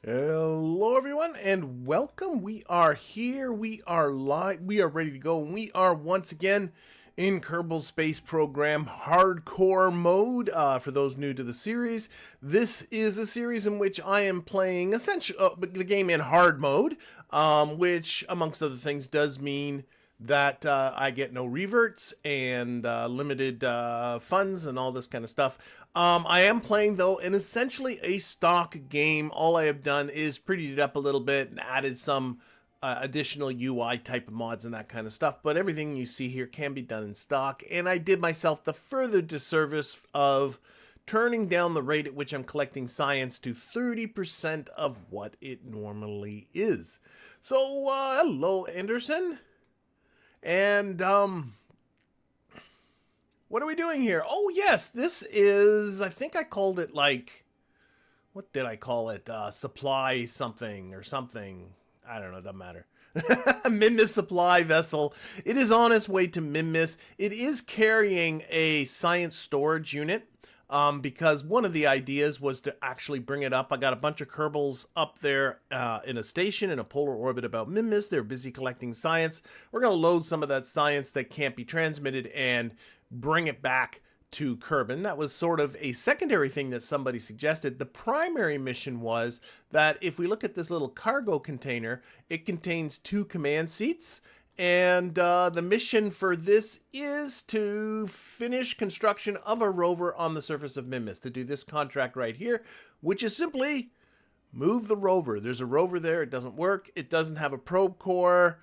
Hello everyone and welcome. We are here, we are live, we are ready to go, and we are once again in Kerbal Space Program Hardcore mode. For those new to the series, this is a series in which I am playing essentially the game in hard mode, which amongst other things does mean that I get no reverts and limited funds and all this kind of stuff. I am playing, though, in essentially a stock game. All I have done is prettied it up a little bit and added some additional UI type of mods and that kind of stuff. But everything you see here can be done in stock. And I did myself the further disservice of turning down the rate at which I'm collecting science to 30% of what it normally is. So, hello, Anderson. And, what are we doing here? Oh, yes, this is, I think I called it, like, what did I call it? Supply something or something. I don't know, it doesn't matter. Minmus supply vessel. It is on its way to Minmus. It is carrying a science storage unit. Because one of the ideas was to actually bring it up. I got a bunch of Kerbals up there in a station in a polar orbit about Minmus. They're busy collecting science. We're going to load some of that science that can't be transmitted and bring it back to Kerbin. That was sort of a secondary thing that somebody suggested. The primary mission was that if we look at this little cargo container, it contains 2 command seats. And the mission for this is to finish construction of a rover on the surface of Minmus, to do this contract right here, which is simply move the rover. There's a rover there. It doesn't work. It doesn't have a probe core.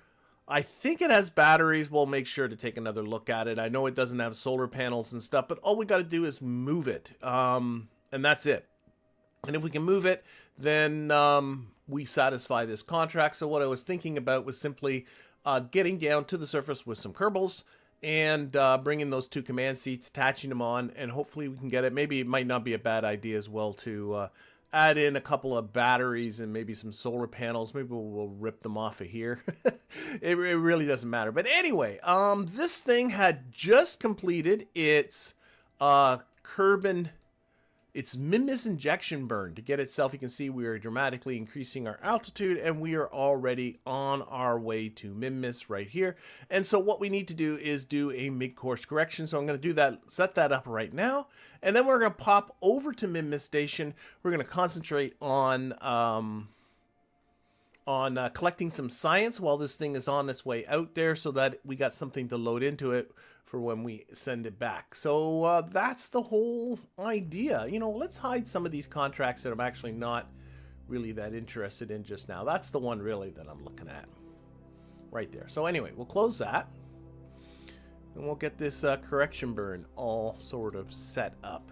I think it has batteries. We'll make sure to take another look at it. I know it doesn't have solar panels and stuff, but all we got to do is move it. And that's it. And if we can move it, then we satisfy this contract. So what I was thinking about was simply getting down to the surface with some Kerbals and bringing those 2 command seats, attaching them on, and hopefully we can get it. Maybe it might not be a bad idea as well to add in a couple of batteries and maybe some solar panels. Maybe we'll rip them off of here. It really doesn't matter. But anyway, this thing had just completed its its Minmus injection burn to get itself. You can see we are dramatically increasing our altitude and we are already on our way to Minmus right here. And so what we need to do is do a mid-course correction. So I'm going to do that, set that up right now. And then we're going to pop over to Minmus Station. We're going to concentrate on collecting some science while this thing is on its way out there so that we got something to load into it for when we send it back. So that's the whole idea. You know, let's hide some of these contracts that I'm actually not really that interested in just now. That's the one really that I'm looking at right there. So anyway, we'll close that and we'll get this correction burn all sort of set up.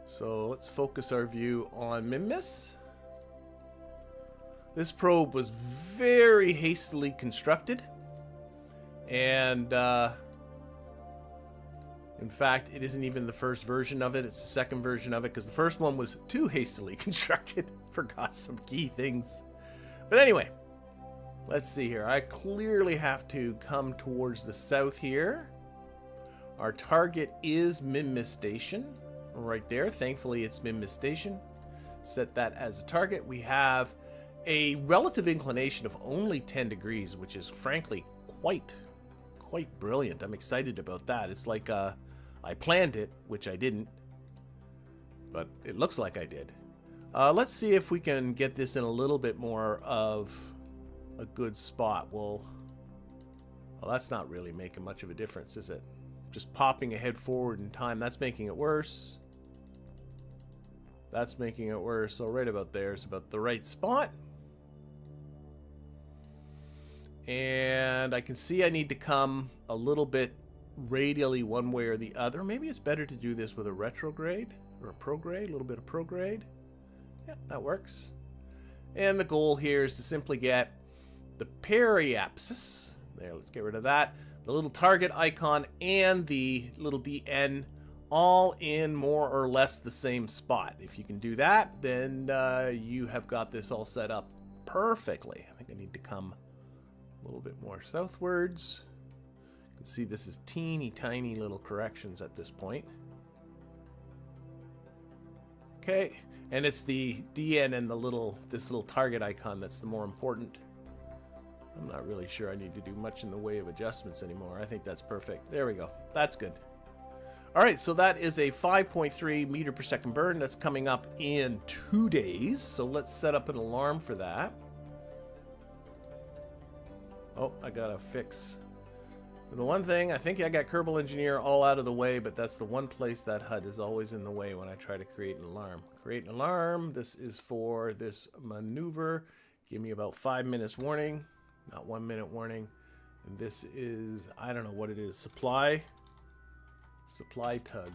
So let's focus our view on Minmus. This probe was very hastily constructed. And, in fact, it isn't even the first version of it. It's the second version of it, because the first one was too hastily constructed. Forgot some key things. But anyway, let's see here. I clearly have to come towards the south here. Our target is Minmus Station, right there. Thankfully, it's Minmus Station. Set that as a target. We have a relative inclination of only 10 degrees, which is, frankly, quite brilliant. I'm excited about that. It's like I planned it, which I didn't, but it looks like I did. Let's see if we can get this in a little bit more of a good spot. Well, that's not really making much of a difference, is it? Just popping ahead forward in time, that's making it worse. That's making it worse. So right about there is about the right spot. And I can see I need to come a little bit radially one way or the other. Maybe it's better to do this with a retrograde or a prograde, a little bit of prograde. Yeah, that works. And the goal here is to simply get the periapsis. There, let's get rid of that. The little target icon and the little DN all in more or less the same spot. If you can do that, then you have got this all set up perfectly. I think I need to come a little bit more southwards. You can see this is teeny tiny little corrections at this point. Okay, And it's the DN and this little target icon that's the more important. I'm not really sure I need to do much in the way of adjustments anymore. I think that's perfect. There we go. That's good. All right, so that is a 5.3 meter per second burn. That's coming up in 2 days. So let's set up an alarm for that. Oh, I gotta fix. The one thing, I think I got Kerbal Engineer all out of the way, but that's the one place that HUD is always in the way when I try to create an alarm. Create an alarm. This is for this maneuver. Give me about 5 minutes warning, not 1 minute warning. And this is, I don't know what it is, supply tug,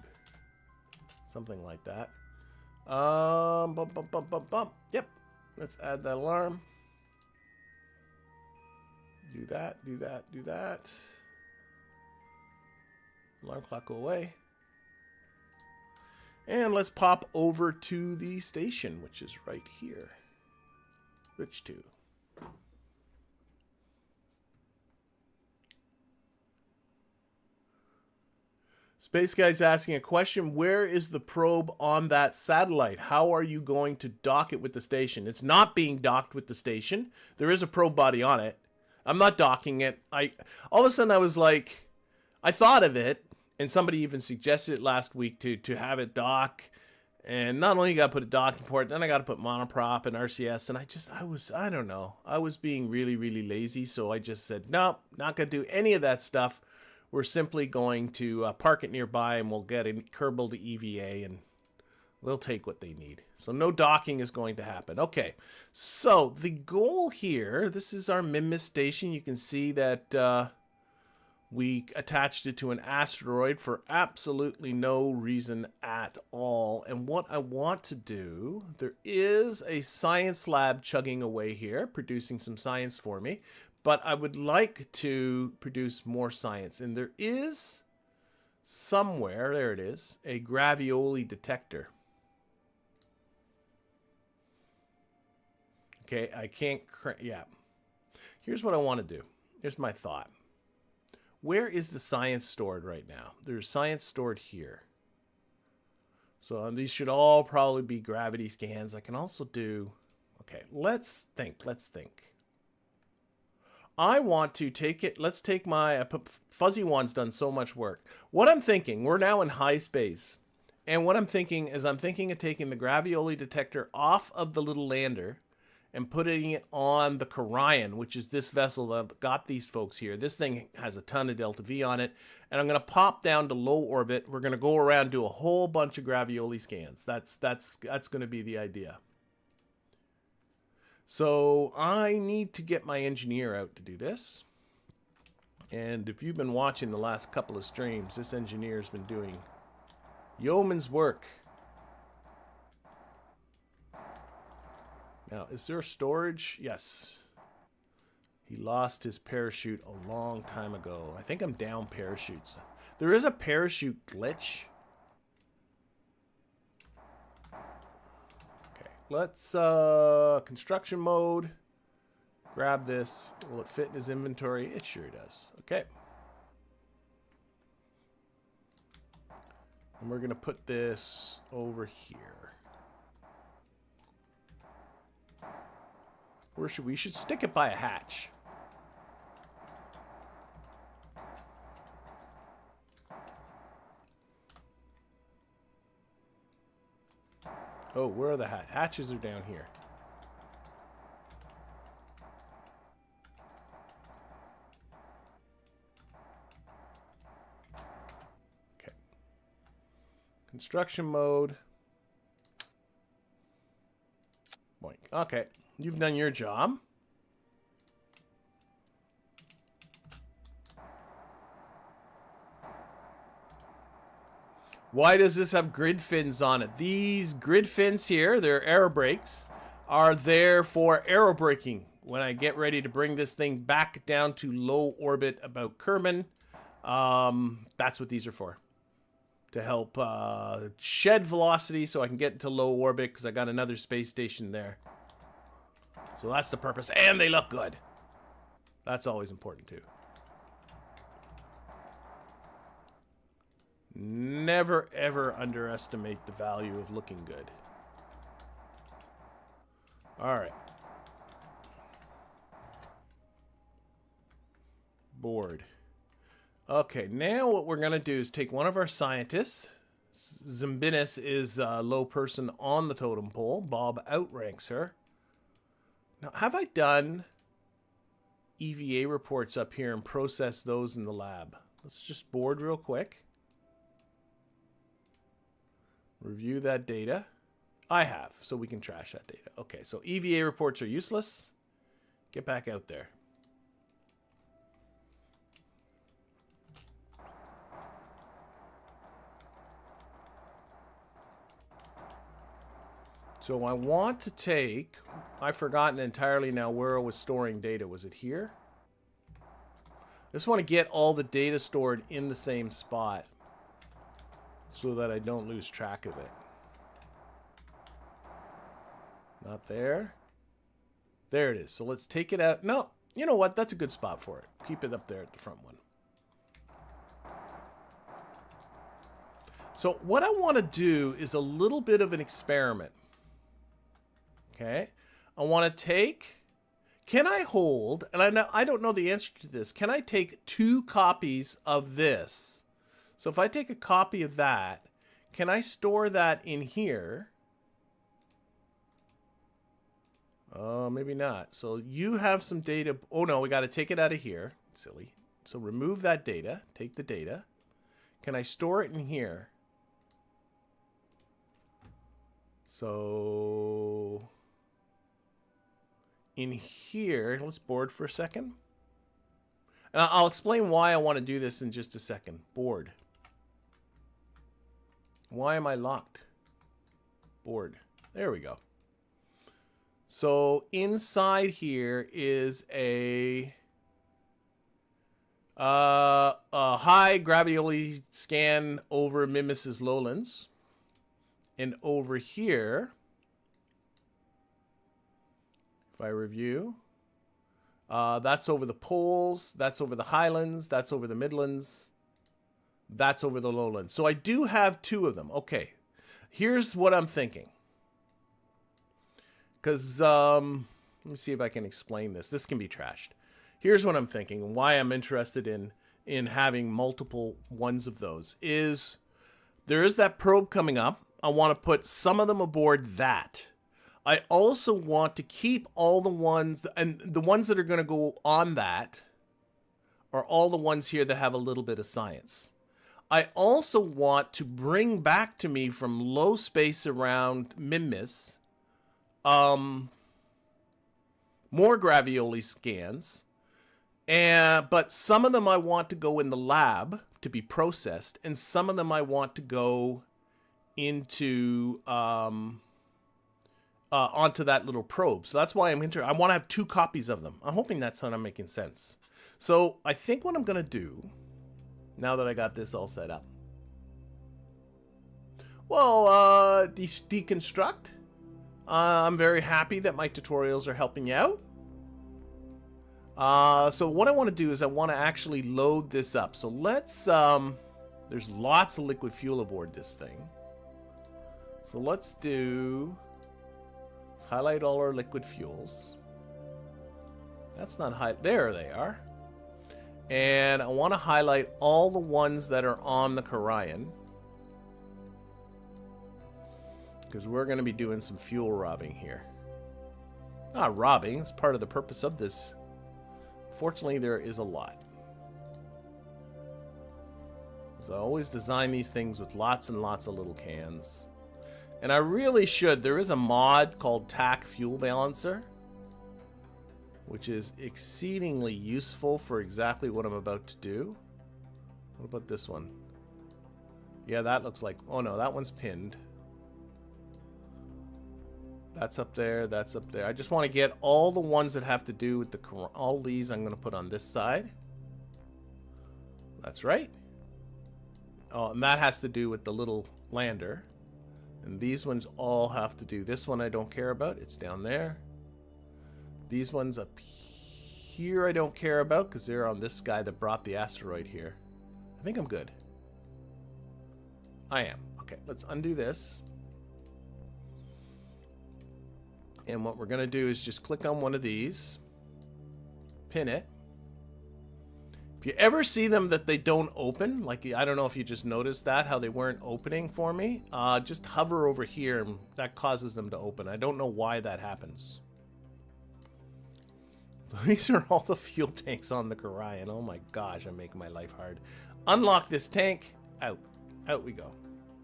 something like that. Yep, let's add that alarm. Do that, do that, do that. Alarm clock go away. And let's pop over to the station, which is right here. Which 2? Space Guy's asking a question. Where is the probe on that satellite? How are you going to dock it with the station? It's not being docked with the station. There is a probe body on it. I'm not docking it. All of a sudden I was like, I thought of it, and somebody even suggested it last week to have it dock. And not only you got to put a docking port, then I got to put monoprop and RCS. And I don't know. I was being really, really lazy. So I just said, no, not going to do any of that stuff. We're simply going to park it nearby, and we'll get a Kerbal to EVA, and we'll take what they need. So no docking is going to happen. Okay, so the goal here, this is our Minmus station. You can see that we attached it to an asteroid for absolutely no reason at all. And what I want to do, there is a science lab chugging away here, producing some science for me. But I would like to produce more science. And there is somewhere, there it is, a gravioli detector. Okay, I can't, yeah. Here's what I want to do. Here's my thought. Where is the science stored right now? There's science stored here. So these should all probably be gravity scans. I can also do, okay, let's think. I want to take it, let's take my, Fuzzy One's done so much work. What I'm thinking, we're now in high space. And what I'm thinking is I'm thinking of taking the gravioli detector off of the little lander and putting it on the Kerion, which is this vessel that got these folks here. This thing has a ton of delta V on it. And I'm going to pop down to low orbit. We're going to go around and do a whole bunch of gravioli scans. That's going to be the idea. So I need to get my engineer out to do this. And if you've been watching the last couple of streams, this engineer's been doing yeoman's work. Now, is there storage? Yes. He lost his parachute a long time ago. I think I'm down parachutes. There is a parachute glitch. Let's, construction mode, grab this. Will it fit in his inventory? It sure does. Okay. And we're going to put this over here. Where should we should stick it by a hatch. Oh, where are the hatches? Are down here. Okay. Construction mode. Boink. Okay. You've done your job. Why does this have grid fins on it? These grid fins here, they're aero brakes, are there for aero braking. When I get ready to bring this thing back down to low orbit about Kerbal, that's what these are for. To help shed velocity so I can get into low orbit because I got another space station there. So that's the purpose. And they look good. That's always important too. Never, ever underestimate the value of looking good. All right. Board. Okay, now what we're going to do is take one of our scientists. Zimbinus is a low person on the totem pole. Bob outranks her. Now, have I done EVA reports up here and process those in the lab? Let's just board real quick. Review that data. I have, so we can trash that data. Okay, so EVA reports are useless. Get back out there. So I want to take, I've forgotten entirely now where I was storing data. Was it here? I just want to get all the data stored in the same spot so that I don't lose track of it. Not there. There it is. So let's take it out. No, you know what? That's a good spot for it. Keep it up there at the front one. So what I want to do is a little bit of an experiment. Okay, I want to take, can I hold, and I don't know the answer to this, can I take 2 copies of this? So if I take a copy of that, can I store that in here? Oh, maybe not. So you have some data. Oh no, we got to take it out of here. Silly. So remove that data, take the data. Can I store it in here? So in here, let's board for a second. And I'll explain why I want to do this in just a second. Board. Why am I locked? Board. There we go. So inside here is a high gravity scan over Minmus's lowlands. And over here, if I review, that's over the poles, that's over the highlands, that's over the midlands, that's over the lowlands. So I do have 2 of them. Okay, here's what I'm thinking. Because, let me see if I can explain this. This can be trashed. Here's what I'm thinking, and why I'm interested in having multiple ones of those is there is that probe coming up. I want to put some of them aboard that. I also want to keep all the ones, and the ones that are going to go on that are all the ones here that have a little bit of science. I also want to bring back to me from low space around Minmus more gravioli scans, but some of them I want to go in the lab to be processed, and some of them I want to go into onto that little probe. So that's why I'm I want to have 2 copies of them. I'm hoping that's not making sense. So I think what I'm going to do, now that I got this all set up, well, deconstruct. I'm very happy that my tutorials are helping you out. So what I want to do is I want to actually load this up. So let's, there's lots of liquid fuel aboard this thing. So let's highlight all our liquid fuels. That's not there they are. And I want to highlight all the ones that are on the Kerion, because we're going to be doing some fuel robbing here. Not robbing, it's part of the purpose of this. Fortunately, there is a lot. So I always design these things with lots and lots of little cans. And I really should. There is a mod called TAC Fuel Balancer, which is exceedingly useful for exactly what I'm about to do. What about this one? Yeah, that looks like... Oh no, that one's pinned. That's up there, that's up there. I just want to get all the ones that have to do with the... All these I'm going to put on this side. That's right. Oh, and that has to do with the little lander. And these ones all have to do... This one I don't care about. It's down there. These ones up here I don't care about because they're on this guy that brought the asteroid here. I think I'm good. I am. Okay, let's undo this. And what we're going to do is just click on one of these, pin it. If you ever see them that they don't open, like I don't know if you just noticed that, how they weren't opening for me, just hover over here and that causes them to open. I don't know why that happens. These are all the fuel tanks on the Kerion. Oh my gosh, I'm making my life hard. Unlock this tank. Out. Out we go.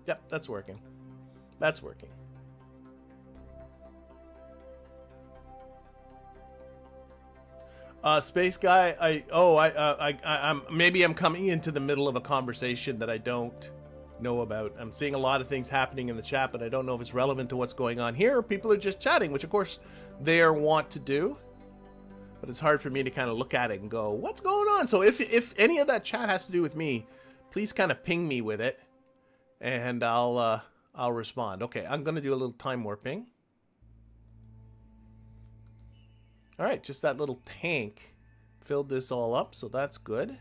Yep, that's working. That's working. Space guy, I'm maybe I'm coming into the middle of a conversation that I don't know about. I'm seeing a lot of things happening in the chat, but I don't know if it's relevant to what's going on here. Or people are just chatting, which of course they are wont to do. But it's hard for me to kind of look at it and go, what's going on? So if any of that chat has to do with me, please kind of ping me with it, and I'll respond. Okay, I'm gonna do a little time warping. All right, just that little tank filled this all up, so that's good.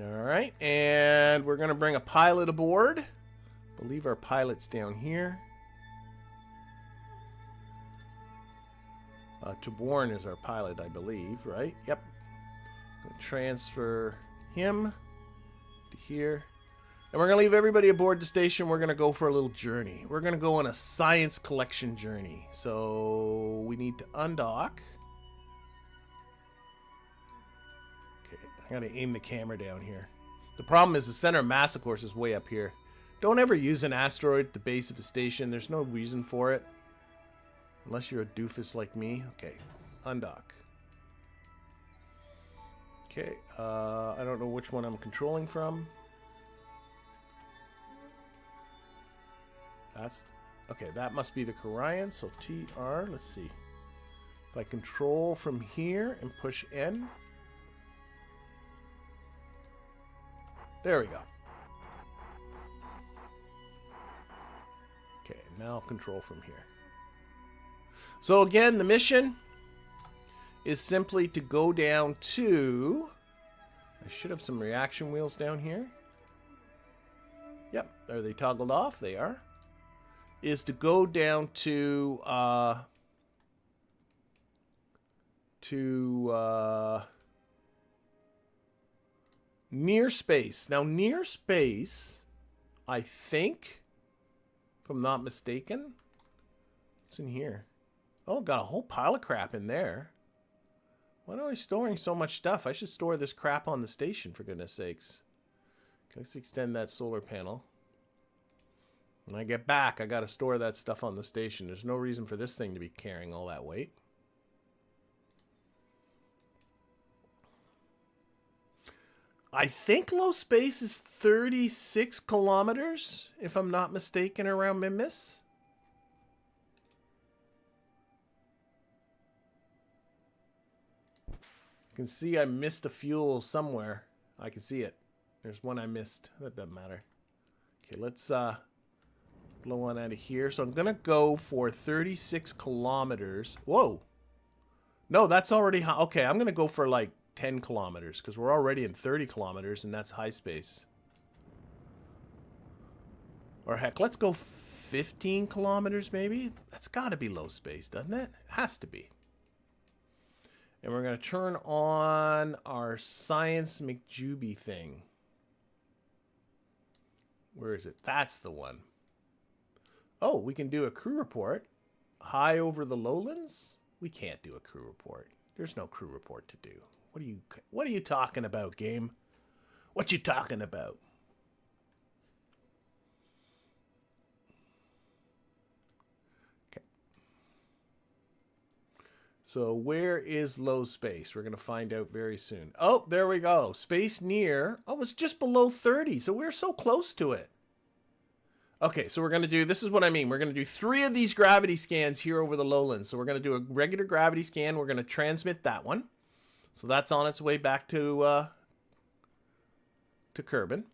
All right, and we're gonna bring a pilot aboard. I believe our pilot's down here. Taborn is our pilot, I believe, right? Yep. Transfer him to here. And we're going to leave everybody aboard the station. We're going to go for a little journey. We're going to go on a science collection journey. So we need to undock. Okay, I got to aim the camera down here. The problem is the center of mass, of course, is way up here. Don't ever use an asteroid at the base of a station. There's no reason for it. Unless you're a doofus like me. Okay, undock. Okay, I don't know which one I'm controlling from. That's, okay, that must be the Kerion, so TR, let's see. If I control from here and push N. There we go. Okay, now I'll control from here. So again, the mission is simply to go down to, I should have some reaction wheels down here. Yep, are they toggled off? They are. Is to go down to near space. Now near space, I think, if I'm not mistaken, what's in here? Oh, got a whole pile of crap in there. Why am I storing so much stuff? I should store this crap on the station, for goodness sakes. Okay, let's extend that solar panel. When I get back, I gotta store that stuff on the station. There's no reason for this thing to be carrying all that weight. I think low space is 36 kilometers, if I'm not mistaken, around Minmus. You can see I missed a fuel somewhere. I can see it. There's one I missed. That doesn't matter. Okay, let's blow one out of here. So I'm going to go for 36 kilometers. Whoa. No, that's already high. Okay, I'm going to go for like 10 kilometers because we're already in 30 kilometers and that's high space. Or heck, let's go 15 kilometers maybe. That's got to be low space, doesn't it? It has to be. And we're going to turn on our Science McJuby thing. Where is it? That's the one. Oh, we can do a crew report. High over the lowlands? We can't do a crew report. There's no crew report to do. What are you talking about, game? What you talking about? Okay. So where is low space? We're going to find out very soon. Oh, there we go. Space near. Oh, it's just below 30. So we're so close to it. Okay, so we're going to do, this is what I mean. We're going to do 3 of these gravity scans here over the lowlands. So we're going to do a regular gravity scan. We're going to transmit that one. So that's on its way back to Kerbal.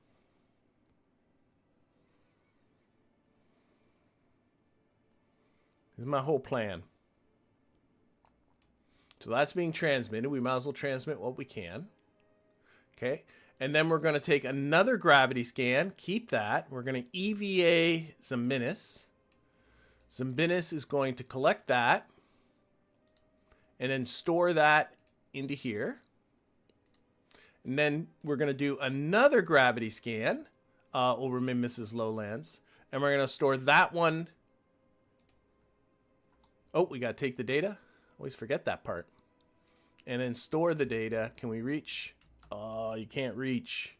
This is my whole plan. So that's being transmitted. We might as well transmit what we can. Okay. And then we're going to take another gravity scan. Keep that. We're going to EVA Minmus. Minmus is going to collect that. And then store that into here. And then we're going to do another gravity scan over Minmus's lowlands. And we're going to store that one. Oh, we got to take the data. Always forget that part. And then store the data. Can we reach? Oh, you can't reach.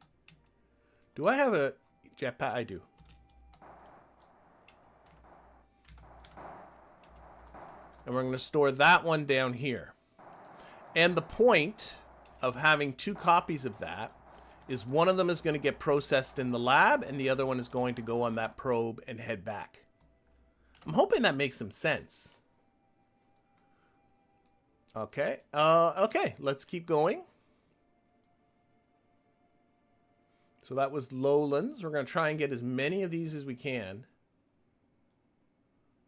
Do I have a jetpack? I do. And we're going to store that one down here. And the point of having two copies of that is one of them is going to get processed in the lab and the other one is going to go on that probe and head back. I'm hoping that makes some sense. Okay. Okay, let's keep going. So that was lowlands. We're going to try and get as many of these as we can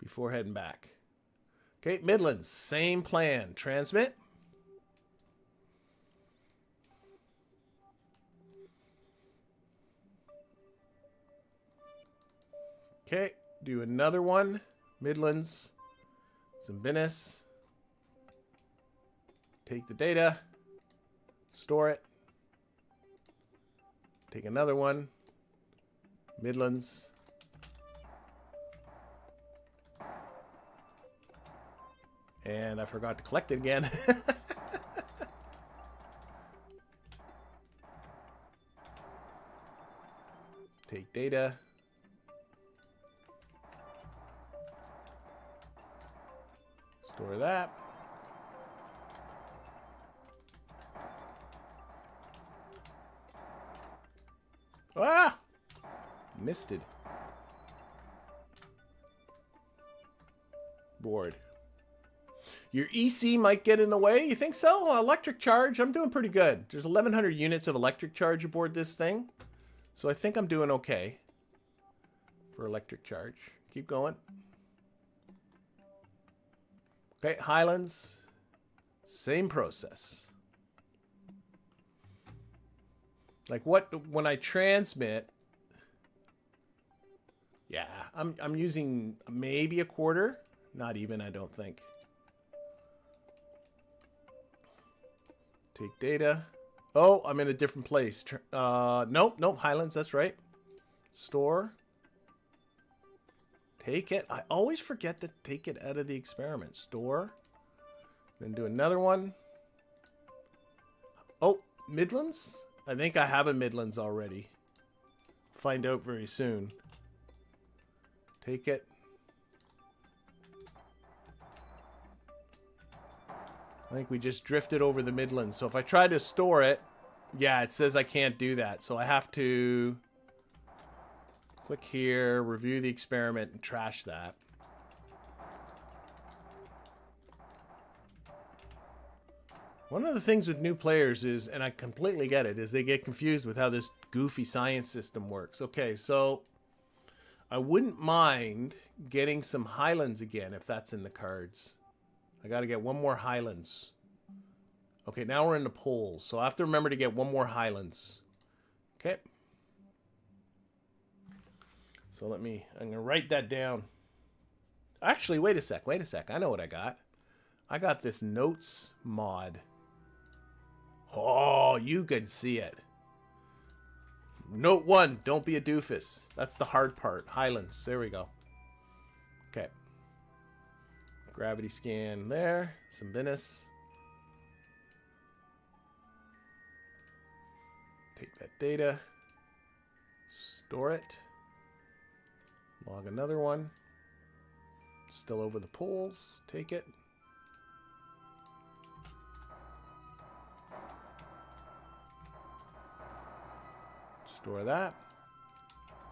before heading back. Okay, Midlands, same plan. Transmit. Okay, do another one. Midlands, Minmus. Take the data, store it. Take another one. Midlands. And I forgot to collect it again. Take data. Store that. Ah! Missed it. Board. Your EC might get in the way. You think so? Electric charge, I'm doing pretty good. There's 1,100 units of electric charge aboard this thing. So I think I'm doing okay for electric charge. Keep going. Okay, Highlands. Same process. Like when I transmit, yeah, I'm using maybe a quarter, not even, I don't think. Take data. Oh, I'm in a different place. Nope, Highlands, that's right. Store. Take it. I always forget to take it out of the experiment. Store. Then do another one. Oh, Midlands? I think I have a Midlands already. Find out very soon. Take it. I think we just drifted over the Midlands. So if I try to store it, yeah, it says I can't do that. So I have to click here, review the experiment, and trash that. One of the things with new players is, and I completely get it, is they get confused with how this goofy science system works. Okay, so I wouldn't mind getting some Highlands again if that's in the cards. I got to get one more Highlands. Okay, now we're in the poles, so I have to remember to get one more Highlands. Okay. So I'm going to write that down. Actually, wait a sec. I know what I got. I got this notes mod. Oh, you can see it. Note 1, don't be a doofus. That's the hard part. Highlands, there we go. Okay. Gravity scan there. Some Minmus. Take that data. Store it. Log another one. Still over the poles. Take it. Store that.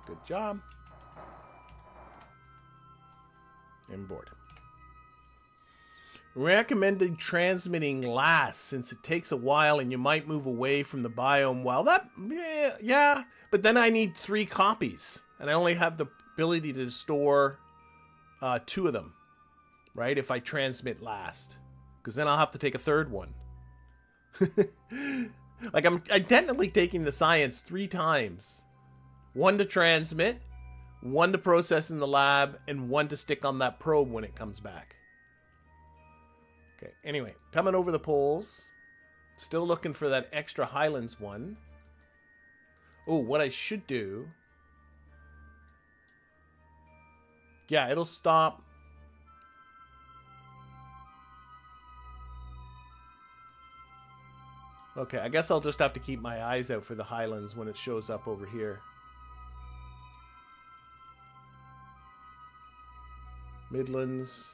Good job. Import. Recommended transmitting last since it takes a while and you might move away from the biome while that, yeah, but then I need 3 copies and I only have the ability to store 2 of them, right? If I transmit last, because then I'll have to take a 3rd one. Like, I'm technically taking the science 3 times. 1 to transmit, 1 to process in the lab, and 1 to stick on that probe when it comes back. Okay, anyway, coming over the poles. Still looking for that extra Highlands one. Oh, what I should do... Yeah, it'll stop... Okay, I guess I'll just have to keep my eyes out for the Highlands when it shows up over here. Midlands.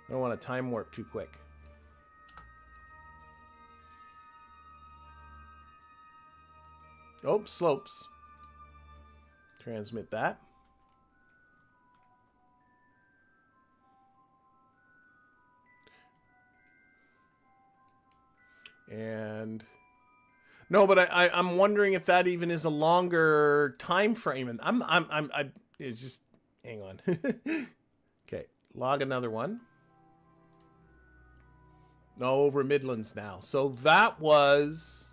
I don't want to time warp too quick. Oh, slopes. Transmit that. And no, but I'm wondering if that even is a longer time frame. And it's just hang on. Okay, log another one. No, over Midlands now. So that was...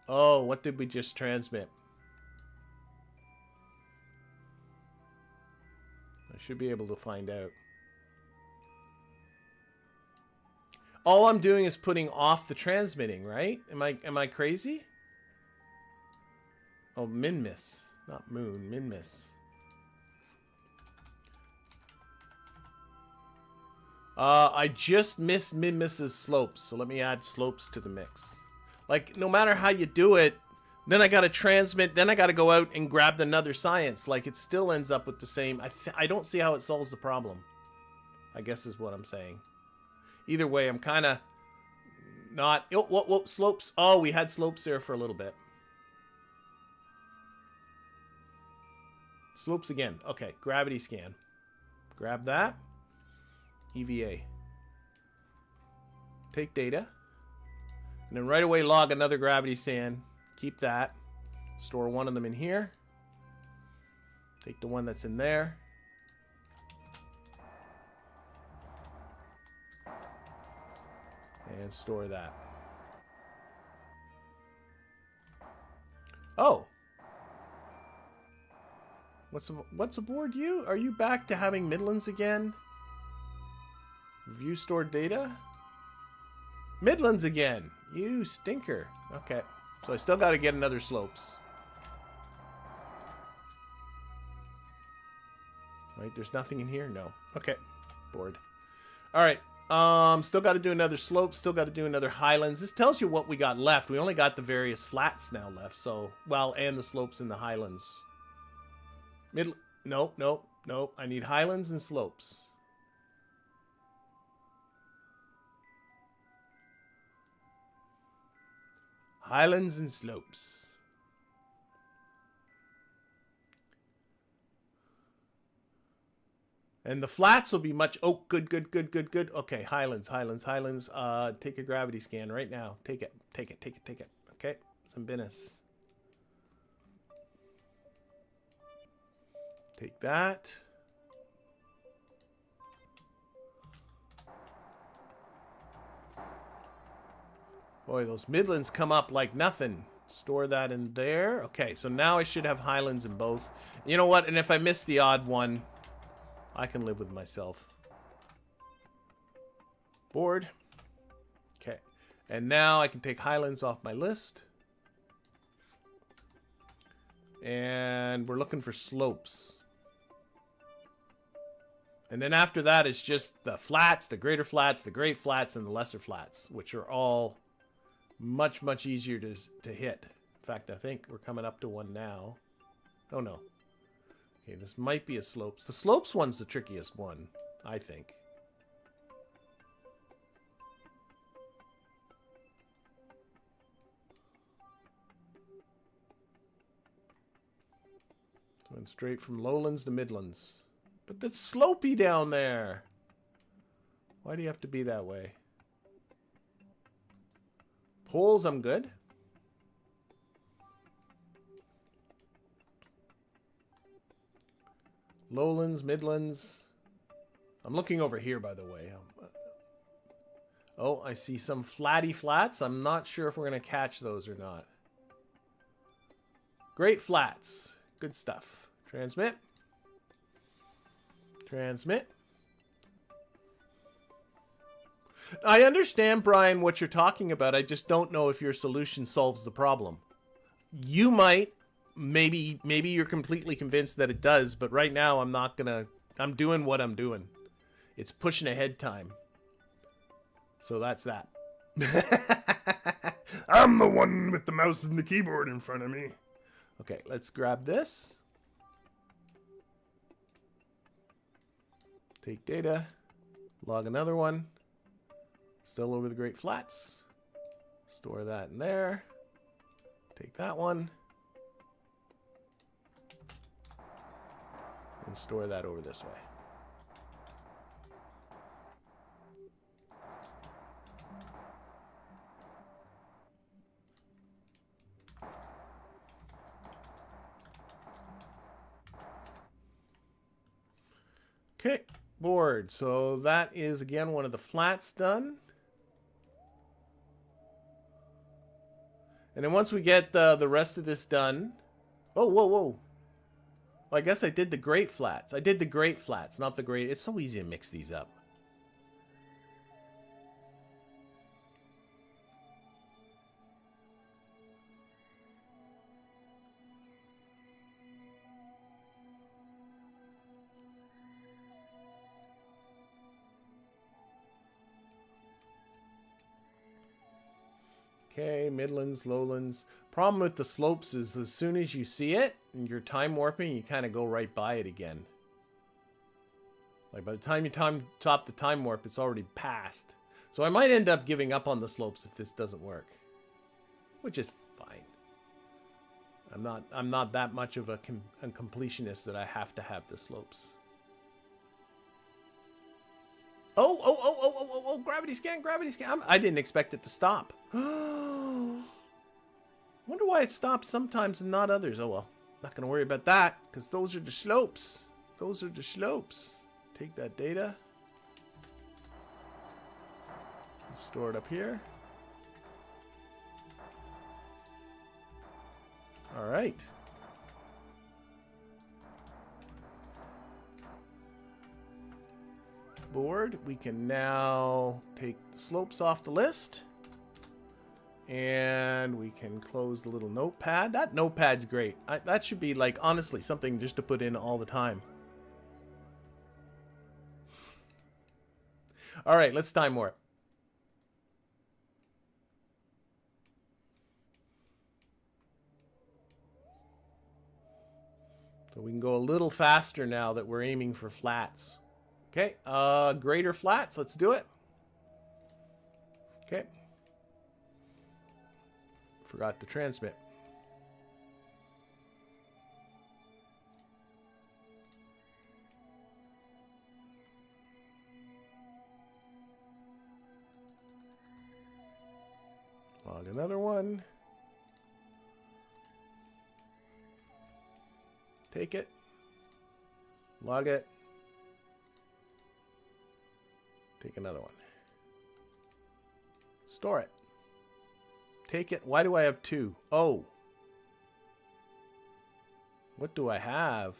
Oh, what did we just transmit? I should be able to find out. All I'm doing is putting off the transmitting, right? Am I crazy? Oh, Minmus, not moon, Minmus. I just missed Minmus's slopes, so let me add slopes to the mix. Like, no matter how you do it, then I gotta transmit, then I gotta go out and grab another science. Like, it still ends up with the same... I don't see how it solves the problem, I guess is what I'm saying. Either way, I'm kind of not... Oh, whoa, slopes. Oh, we had slopes there for a little bit. Slopes again. Okay, gravity scan. Grab that. EVA. Take data. And then right away log another gravity scan. Keep that. Store one of them in here. Take the one that's in there. And store that. Oh. What's aboard you? Are you back to having Midlands again? View stored data? Midlands again. You stinker. Okay. So I still got to get another slopes. Right, there's nothing in here? No. Okay. Bored. Alright. Still got to do another slope. Still got to do another highlands. This tells you what we got left. We only got the various flats now left. So, well, and the slopes in the highlands. Nope. I need highlands and slopes. Highlands and slopes. And the flats will be much... Oh, good. Okay, highlands. Take a gravity scan right now. Take it. Okay, some business. Take that. Boy, those Midlands come up like nothing. Store that in there. Okay, so now I should have highlands in both. You know what? And if I miss the odd one... I can live with myself. Board. Okay. And now I can take highlands off my list. And we're looking for slopes. And then after that, it's just the flats, the greater flats, the great flats, and the lesser flats, which are all much, much easier to hit. In fact, I think we're coming up to one now. Oh, no. Okay, this might be a slopes. The slopes one's the trickiest one, I think. Going straight from lowlands to midlands. But that's slopey down there. Why do you have to be that way? Poles, I'm good. Lowlands, Midlands. I'm looking over here, by the way. Oh, I see some flatty flats. I'm not sure if we're going to catch those or not. Great flats. Good stuff. Transmit. Transmit. I understand, Brian, what you're talking about. I just don't know if your solution solves the problem. You might. Maybe you're completely convinced that it does, but right now I'm not gonna... I'm doing what I'm doing. It's pushing ahead time. So that's that. I'm the one with the mouse and the keyboard in front of me. Okay, let's grab this. Take data. Log another one. Still over the Great Flats. Store that in there. Take that one. And store that over this way. Okay, board. So that is, again, one of the flats done. And then once we get the rest of this done... Oh, whoa, whoa. Well, I guess I did the Great Flats. I did the Great Flats, not the Great... It's so easy to mix these up. Okay, Midlands, Lowlands. Problem with the slopes is as soon as you see it and you're time warping, you kind of go right by it again. Like by the time you top the time warp, it's already passed. So I might end up giving up on the slopes if this doesn't work, which is fine. I'm not that much of a completionist that I have to have the slopes. Oh, gravity scan, gravity scan. I didn't expect it to stop. Wonder why it stops sometimes and not others. Oh well, not gonna worry about that because those are the slopes. Those are the slopes. Take that data. Store it up here. All right. Board, we can now take the slopes off the list and we can close the little notepad. That notepad's great. That should be like honestly something just to put in all the time. All right, let's time warp. So we can go a little faster now that we're aiming for flats. Okay, greater flats, let's do it. Okay. Forgot to transmit. Log another one. Take it. Log it. Take another one. Store it. Take it. Why do I have two? Oh. What do I have?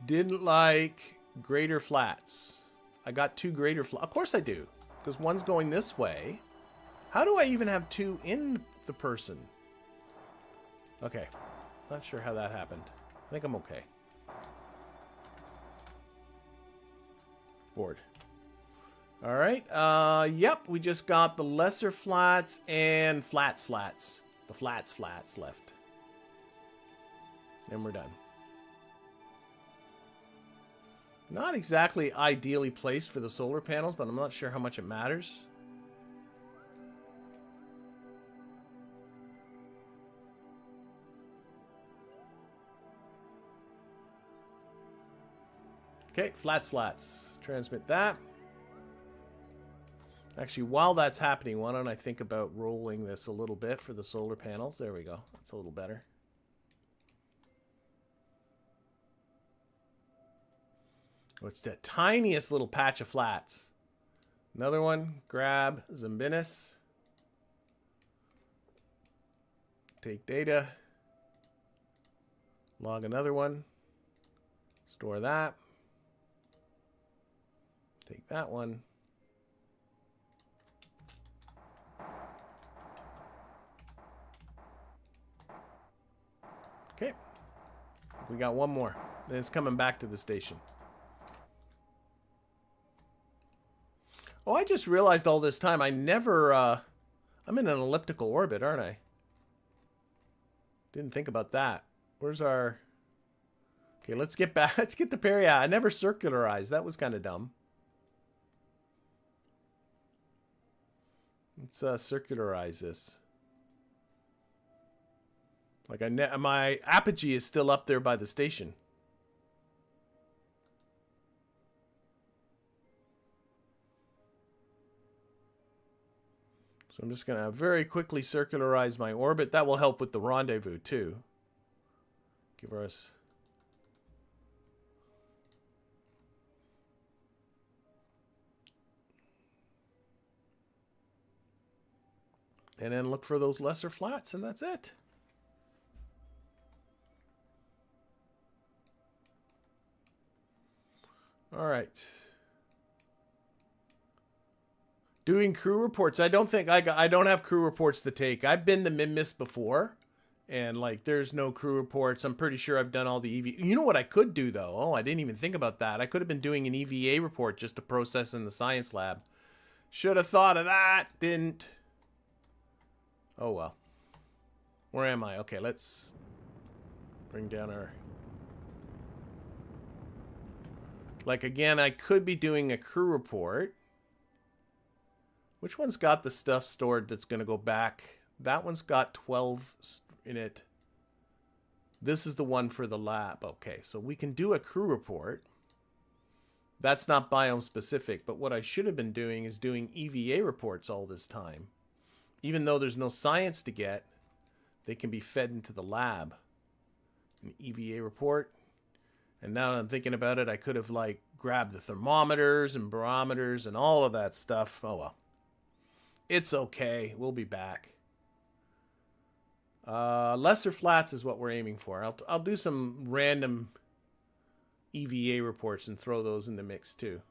Didn't like greater flats. I got two greater flats. Of course I do. Because one's going this way. How do I even have two in the person? Okay. Not sure how that happened. I think I'm okay. Board. All right. Yep, we just got the lesser flats and flats. The flats left. Then we're done. Not exactly ideally placed for the solar panels, but I'm not sure how much it matters. Okay, flats. Transmit that. Actually, while that's happening, why don't I think about rolling this a little bit for the solar panels? There we go. That's a little better. Oh, it's that tiniest little patch of flats. Another one. Grab Zimbinus. Take data. Log another one. Store that. Take that one. Okay. We got one more. Then it's coming back to the station. Oh, I just realized all this time I never... I'm in an elliptical orbit, aren't I? Didn't think about that. Where's our... Okay, let's get back. Let's get the Perry. I never circularized. That was kind of dumb. Let's circularize this. Like my apogee is still up there by the station. So I'm just going to very quickly circularize my orbit. That will help with the rendezvous too. Give us... And then look for those lesser flats, and that's it. All right. Doing crew reports. I don't think I don't have crew reports to take. I've been the Minmus before, and like there's no crew reports. I'm pretty sure I've done all the EVA. You know what I could do though? Oh, I didn't even think about that. I could have been doing an EVA report just to process in the science lab. Should have thought of that. Didn't. Oh well. Where am I? Okay, let's bring down our... Like again, I could be doing a crew report. Which one's got the stuff stored that's going to go back? That one's got 12 in it. This is the one for the lab. Okay, so we can do a crew report. That's not biome specific, but what I should have been doing is doing EVA reports all this time. Even though there's no science to get, they can be fed into the lab. An EVA report. And now that I'm thinking about it, I could have like grabbed the thermometers and barometers and all of that stuff. Oh well. It's okay. We'll be back. Lesser flats is what we're aiming for. I'll do some random EVA reports and throw those in the mix too.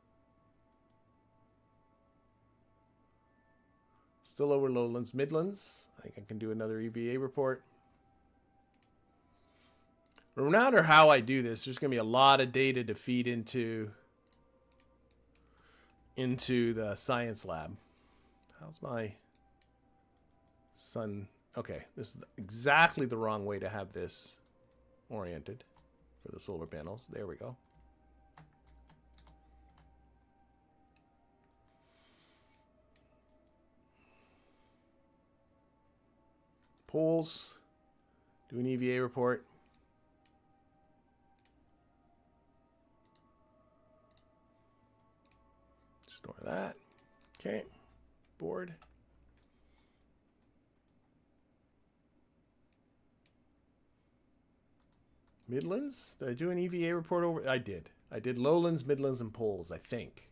Still over lowlands, midlands. I think I can do another EVA report. No matter how I do this, there's going to be a lot of data to feed into the science lab. How's my sun? Okay, this is exactly the wrong way to have this oriented for the solar panels. There we go. Poles. Do an EVA report. Store that. Okay. Board. Midlands? Did I do an EVA report over? I did. I did lowlands, midlands, and poles, I think.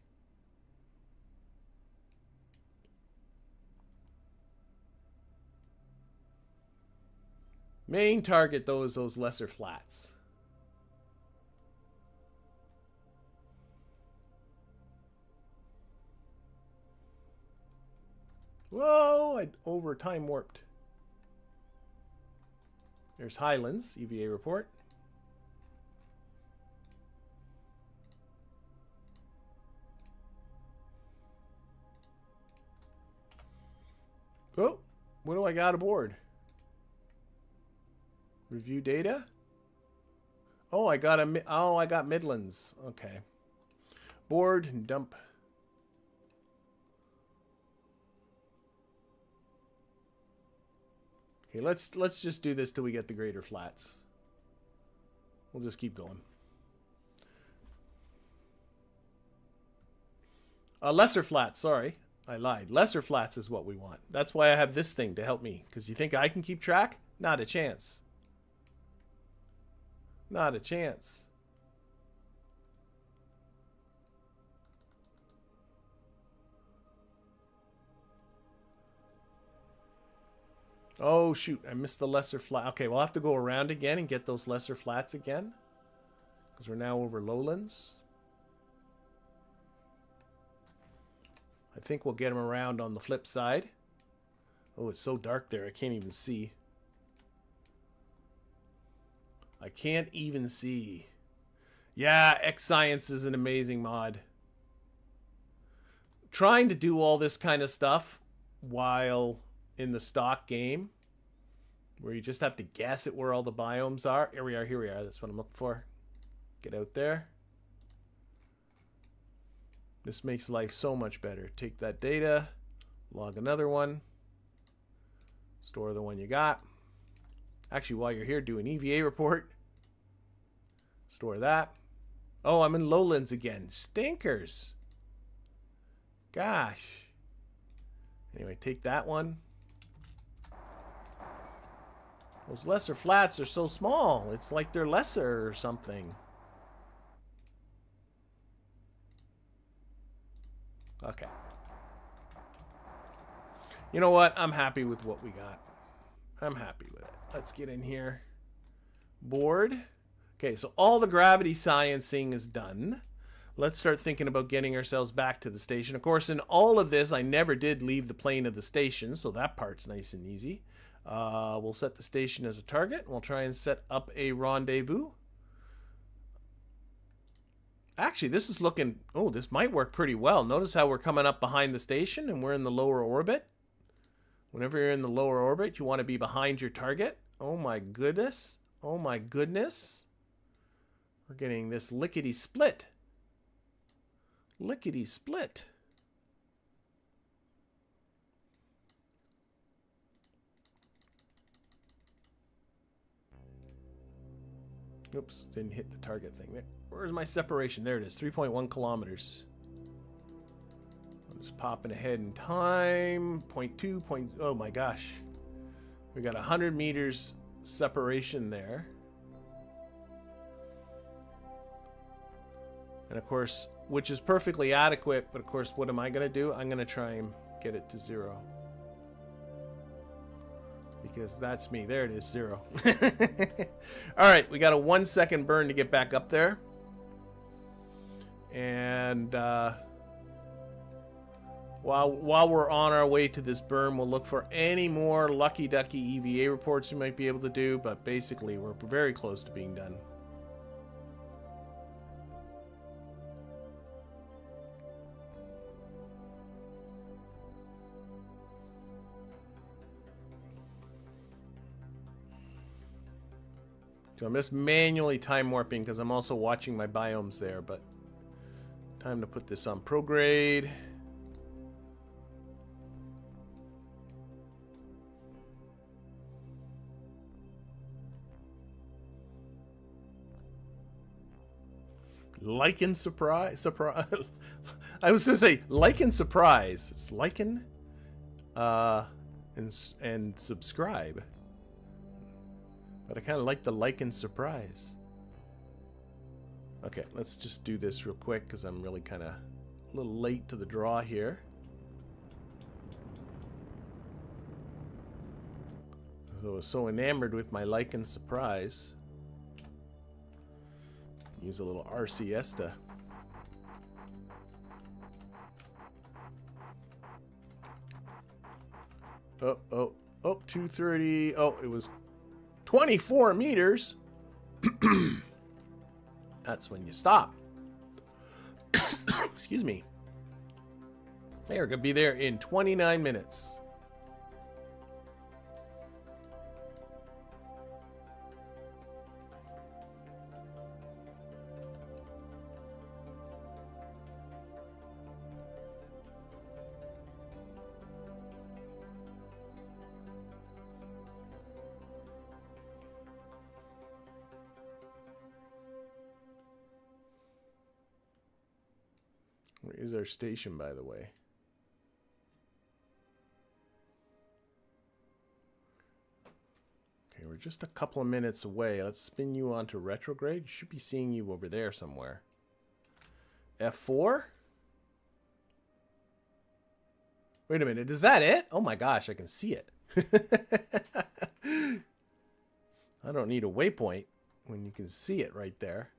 Main target, though, is those lesser flats. Whoa, I over time warped. There's Highlands, EVA report. Oh, what do I got aboard? Review data. Oh, I got Midlands. Okay. Board and dump. Okay, let's just do this till we get the greater flats. We'll just keep going. Lesser flats, sorry. I lied. Lesser flats is what we want. That's why I have this thing to help me. Because you think I can keep track? Not a chance. Not a chance. Oh, shoot. I missed the lesser flat. Okay, we'll have to go around again and get those lesser flats again. Because we're now over lowlands. I think we'll get them around on the flip side. Oh, it's so dark there. I can't even see. I can't even see. Yeah, X-Science is an amazing mod. Trying to do all this kind of stuff while in the stock game, where you just have to guess at where all the biomes are. Here we are, here we are. That's what I'm looking for. Get out there. This makes life so much better. Take that data, log another one, store the one you got. Actually, while you're here, do an EVA report. Store that. Oh, I'm in lowlands again. Stinkers. Gosh. Anyway, take that one. Those lesser flats are so small. It's like they're lesser or something. Okay. You know what? I'm happy with what we got. I'm happy with it. Let's get in here. Board. Okay, so all the gravity sciencing is done. Let's start thinking about getting ourselves back to the station. Of course, in all of this, I never did leave the plane of the station, so that part's nice and easy. We'll set the station as a target. We'll try and set up a rendezvous. Actually, this is looking... Oh, this might work pretty well. Notice how we're coming up behind the station and we're in the lower orbit. Whenever you're in the lower orbit, you want to be behind your target. Oh my goodness. Oh my goodness. We're getting this lickety-split. Lickety-split. Oops, didn't hit the target thing there. Where's my separation? There it is, 3.1 kilometers. I'm just popping ahead in time. 0.2. Oh my gosh. We got 100 meters separation there. And of course, which is perfectly adequate, but of course, what am I going to do? I'm going to try and get it to 0. Because that's me. There it is, 0. Alright, we got a 1 second burn to get back up there. And while we're on our way to this burn, we'll look for any more lucky ducky EVA reports we might be able to do, but basically we're very close to being done. So I'm just manually time warping because I'm also watching my biomes there, but time to put this on prograde. Lichen surprise. I was going to say lichen surprise. It's lichen and subscribe. But I kind of like the lichen surprise. Okay, let's just do this real quick because I'm really kind of a little late to the draw here. So I was so enamored with my lichen surprise. Use a little RCS to... Oh, 230. Oh, it was 24 meters. That's when you stop. Excuse me. Hey, we're going to be there in 29 minutes. Where is our station, by the way? Okay, we're just a couple of minutes away. Let's spin you onto retrograde. You should be seeing you over there somewhere. F4? Wait a minute, is that it? Oh my gosh, I can see it. I don't need a waypoint when you can see it right there.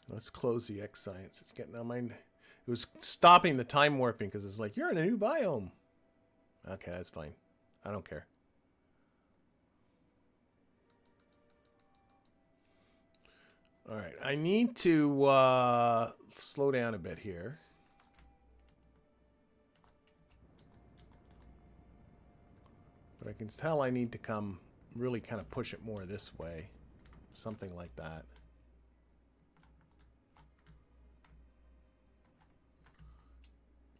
Let's close the X Science. It's getting on my... It was stopping the time warping because it's like, you're in a new biome. Okay, that's fine. I don't care. All right, I need to slow down a bit here. But I can tell I need to come really kind of push it more this way. Something like that.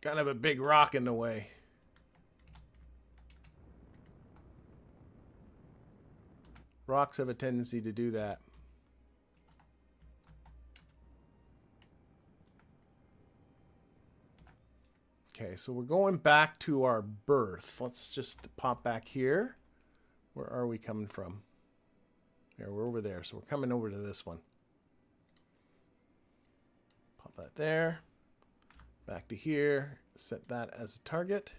Kind of a big rock in the way. Rocks have a tendency to do that. Okay, so we're going back to our berth. Let's just pop back here. Where are we coming from? There, we're over there. So we're coming over to this one. Pop that there. Back to here. Set that as a target.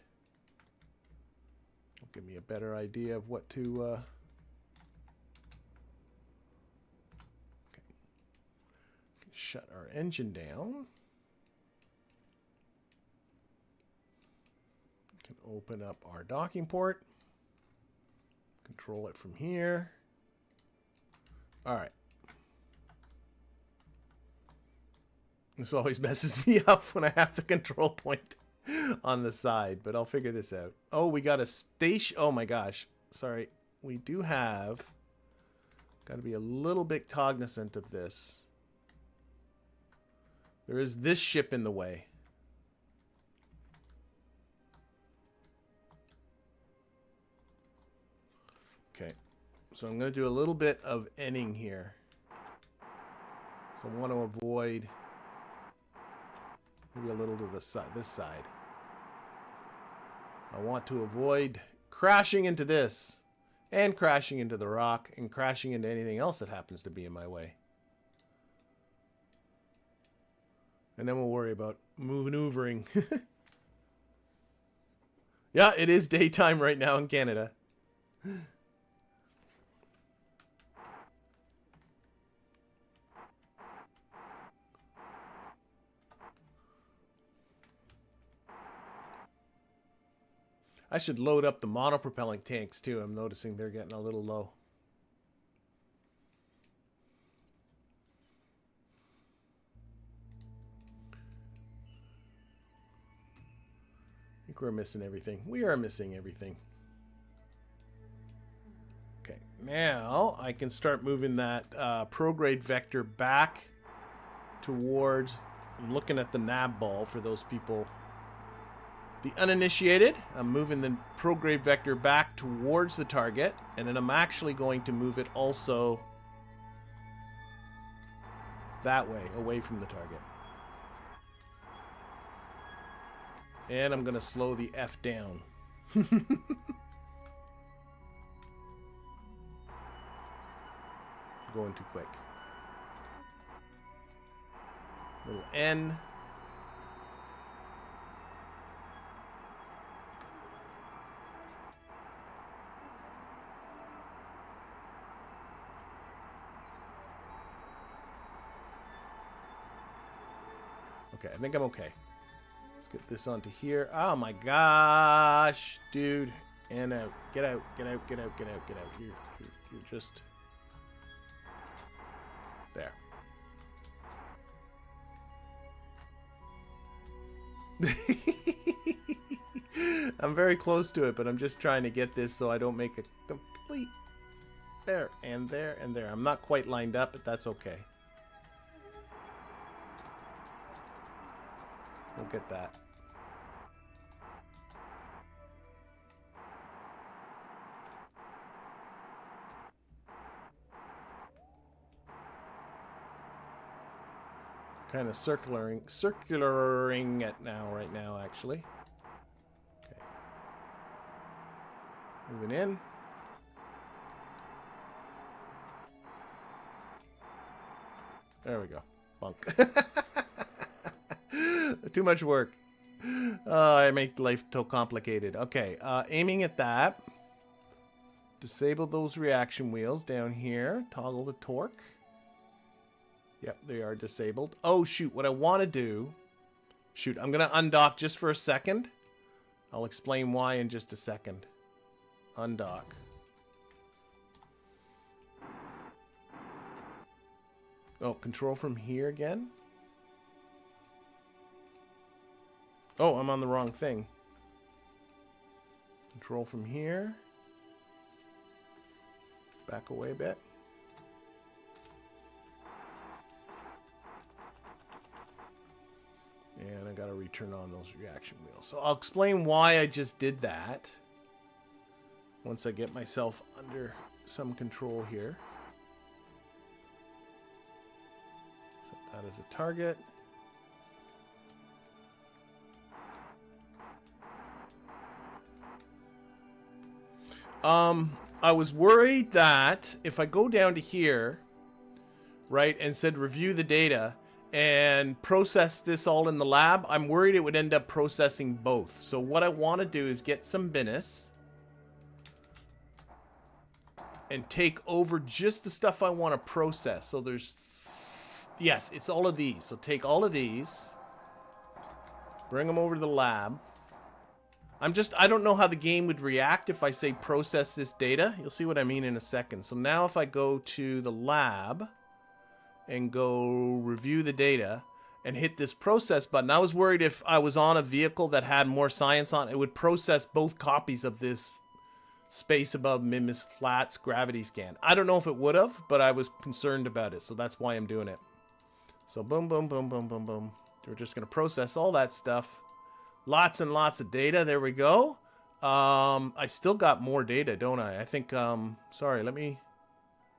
It'll give me a better idea of what to... Okay. Shut our engine down. Can open up our docking port. Control it from here. All right. This always messes me up when I have the control point on the side, but I'll figure this out. Oh, we got a station. Oh my gosh. Sorry. We do have... Got to be a little bit cognizant of this. There is this ship in the way. Okay. So I'm going to do a little bit of ending here. So I want to avoid... Maybe a little to the side, this side. I want to avoid crashing into this, and crashing into the rock, and crashing into anything else that happens to be in my way. And then we'll worry about maneuvering. Yeah, it is daytime right now in Canada. I should load up the monopropelling tanks too. I'm noticing they're getting a little low. I think we're missing everything. We are missing everything. Okay, now I can start moving that prograde vector back towards... I'm looking at the Navball for those people... The uninitiated, I'm moving the prograde vector back towards the target, and then I'm actually going to move it also that way, away from the target. And I'm going to slow the F down. Going too quick. Little N. Okay, I think I'm okay. Let's get this onto here. Oh my gosh, dude. And out. Get out, get out, get out, get out, get out. You're just... There. I'm very close to it, but I'm just trying to get this so I don't make a complete... There, and there, and there. I'm not quite lined up, but that's okay. We'll get that. Kind of circularing it now, right now, actually. Moving in. There we go. Bunk. Too much work. I make life too complicated. Okay, aiming at that. Disable those reaction wheels down here. Toggle the torque. Yep, they are disabled. Oh, shoot. What I want to do... Shoot, I'm going to undock just for a second. I'll explain why in just a second. Undock. Oh, control from here again? Oh, I'm on the wrong thing. Control from here. Back away a bit. And I gotta return on those reaction wheels. So I'll explain why I just did that. Once I get myself under some control here. Set that as a target. I was worried that if I go down to here, right, and said review the data and process this all in the lab, I'm worried it would end up processing both. So what I want to do is get some Minmus and take over just the stuff I want to process. So there's, yes, it's all of these. So take all of these, bring them over to the lab. I don't know how the game would react if I say process this data. You'll see what I mean in a second. So now if I go to the lab and go review the data and hit this process button, I was worried if I was on a vehicle that had Moar Science on, it would process both copies of this space above Minmus Flats gravity scan. I don't know if it would have, but I was concerned about it. So that's why I'm doing it. So boom, boom, boom, boom, boom, boom. We're just going to process all that stuff. Lots and lots of data. There we go. I still got more data, don't I? I think, sorry, let me...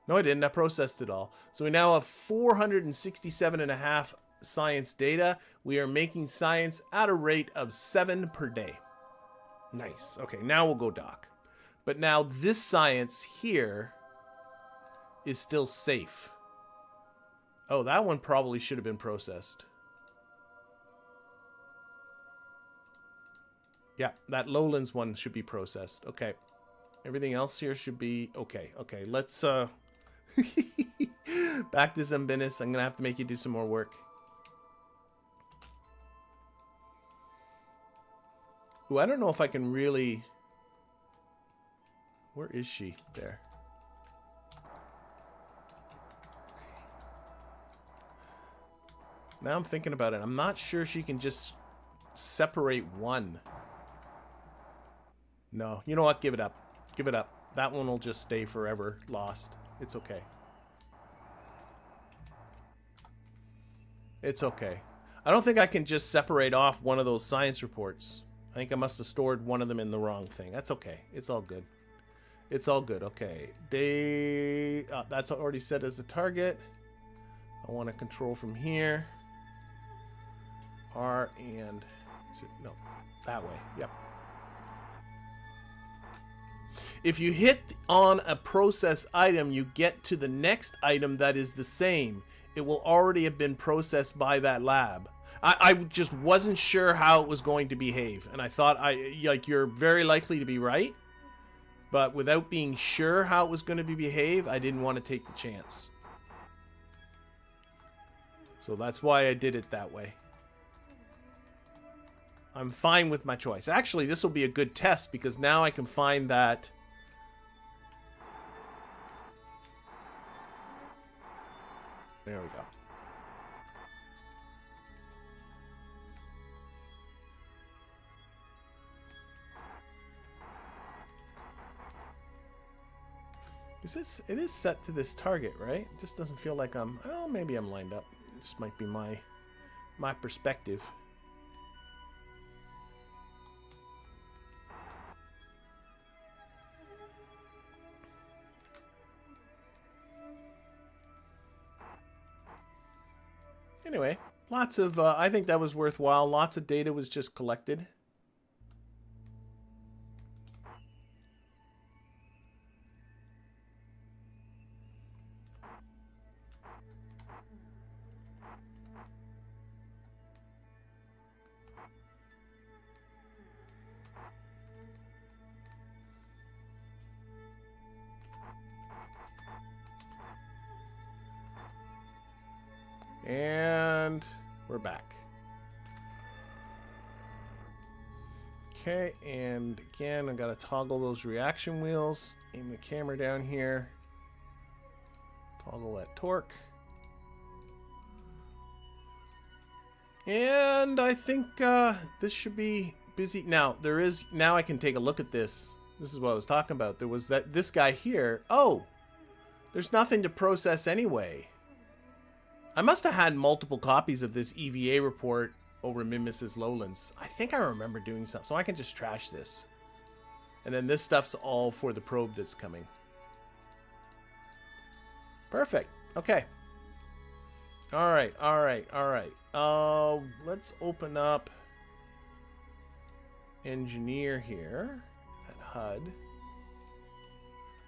No, I didn't. I processed it all. So we now have 467.5 science data. We are making science at a rate of 7 per day. Nice. Okay, now we'll go dock. But now this science here is still safe. Oh, that one probably should have been processed. Yeah, that Lowlands one should be processed. Okay. Everything else here should be okay. Okay, let's back to some business. I'm gonna have to make you do some more work. Ooh, I don't know if I can really... Where is she? There. Now I'm thinking about it. I'm not sure she can just separate one. No, you know what? Give it up. Give it up. That one will just stay forever lost. It's okay. It's okay. I don't think I can just separate off one of those science reports. I think I must have stored one of them in the wrong thing. That's okay. It's all good. It's all good. Okay. That's already set as the target. I want to control from here. R and... No, that way. Yep. If you hit on a process item, you get to the next item that is the same. It will already have been processed by that lab. I just wasn't sure how it was going to behave. And I thought, you're very likely to be right. But without being sure how it was going to behave, I didn't want to take the chance. So that's why I did it that way. I'm fine with my choice. Actually, this will be a good test because now I can find that... There we go. It is set to this target, right? It just doesn't feel like I'm... Oh, maybe I'm lined up. This might be my perspective. Anyway, lots of... I think that was worthwhile. Lots of data was just collected. And we're back. Okay, and again, I gotta toggle those reaction wheels. Aim the camera down here. Toggle that torque. And I think this should be busy. Now, now I can take a look at this. This is what I was talking about. There was this guy here. Oh, there's nothing to process anyway. I must have had multiple copies of this EVA report over Minmus's Lowlands. I think I remember doing something, so I can just trash this. And then this stuff's all for the probe that's coming. Perfect. Okay. All right. Let's open up Engineer here at HUD.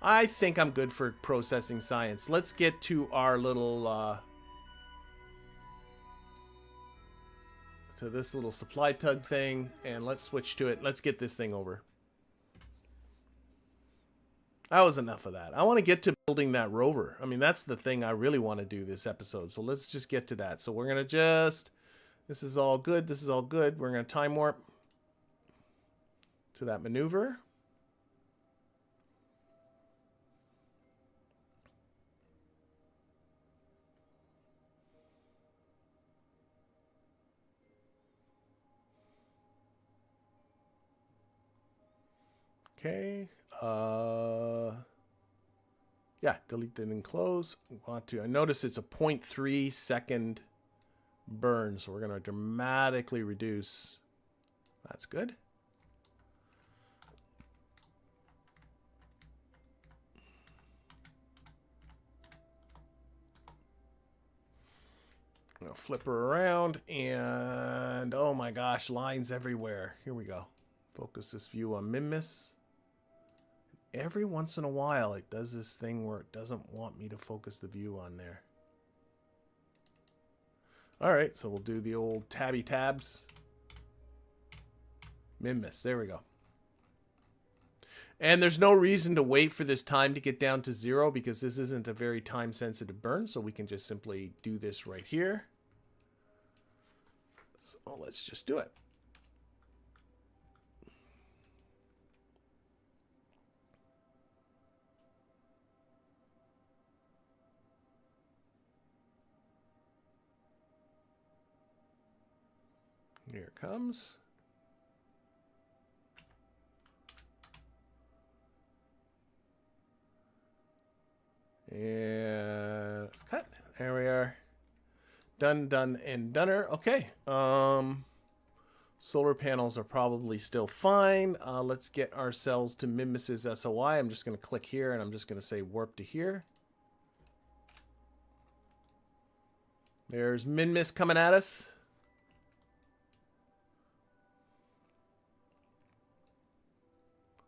I think I'm good for processing science. Let's get to our little to this little supply tug thing, and let's switch to it. Let's get this thing over. That was enough of that. I want to get to building that rover. I mean, that's the thing I really want to do this episode. So let's just get to that. So we're going to just... This is all good. This is all good. We're going to time warp to that maneuver. Okay. Yeah, delete that and close. Want to? I notice it's a 0.3 second burn, so we're going to dramatically reduce. That's good. I'm going to flip her around, and oh my gosh, lines everywhere. Here we go. Focus this view on Minmus. Every once in a while, it does this thing where it doesn't want me to focus the view on there. All right, so we'll do the old tabby tabs. Minmus, there we go. And there's no reason to wait for this time to get down to 0 because this isn't a very time-sensitive burn, so we can just simply do this right here. So let's just do it. Here it comes. And let's cut. There we are. Done, done, and doneer. Okay. Solar panels are probably still fine. Let's get ourselves to Minmus's SOI. I'm just going to click here, and I'm just going to say warp to here. There's Minmus coming at us.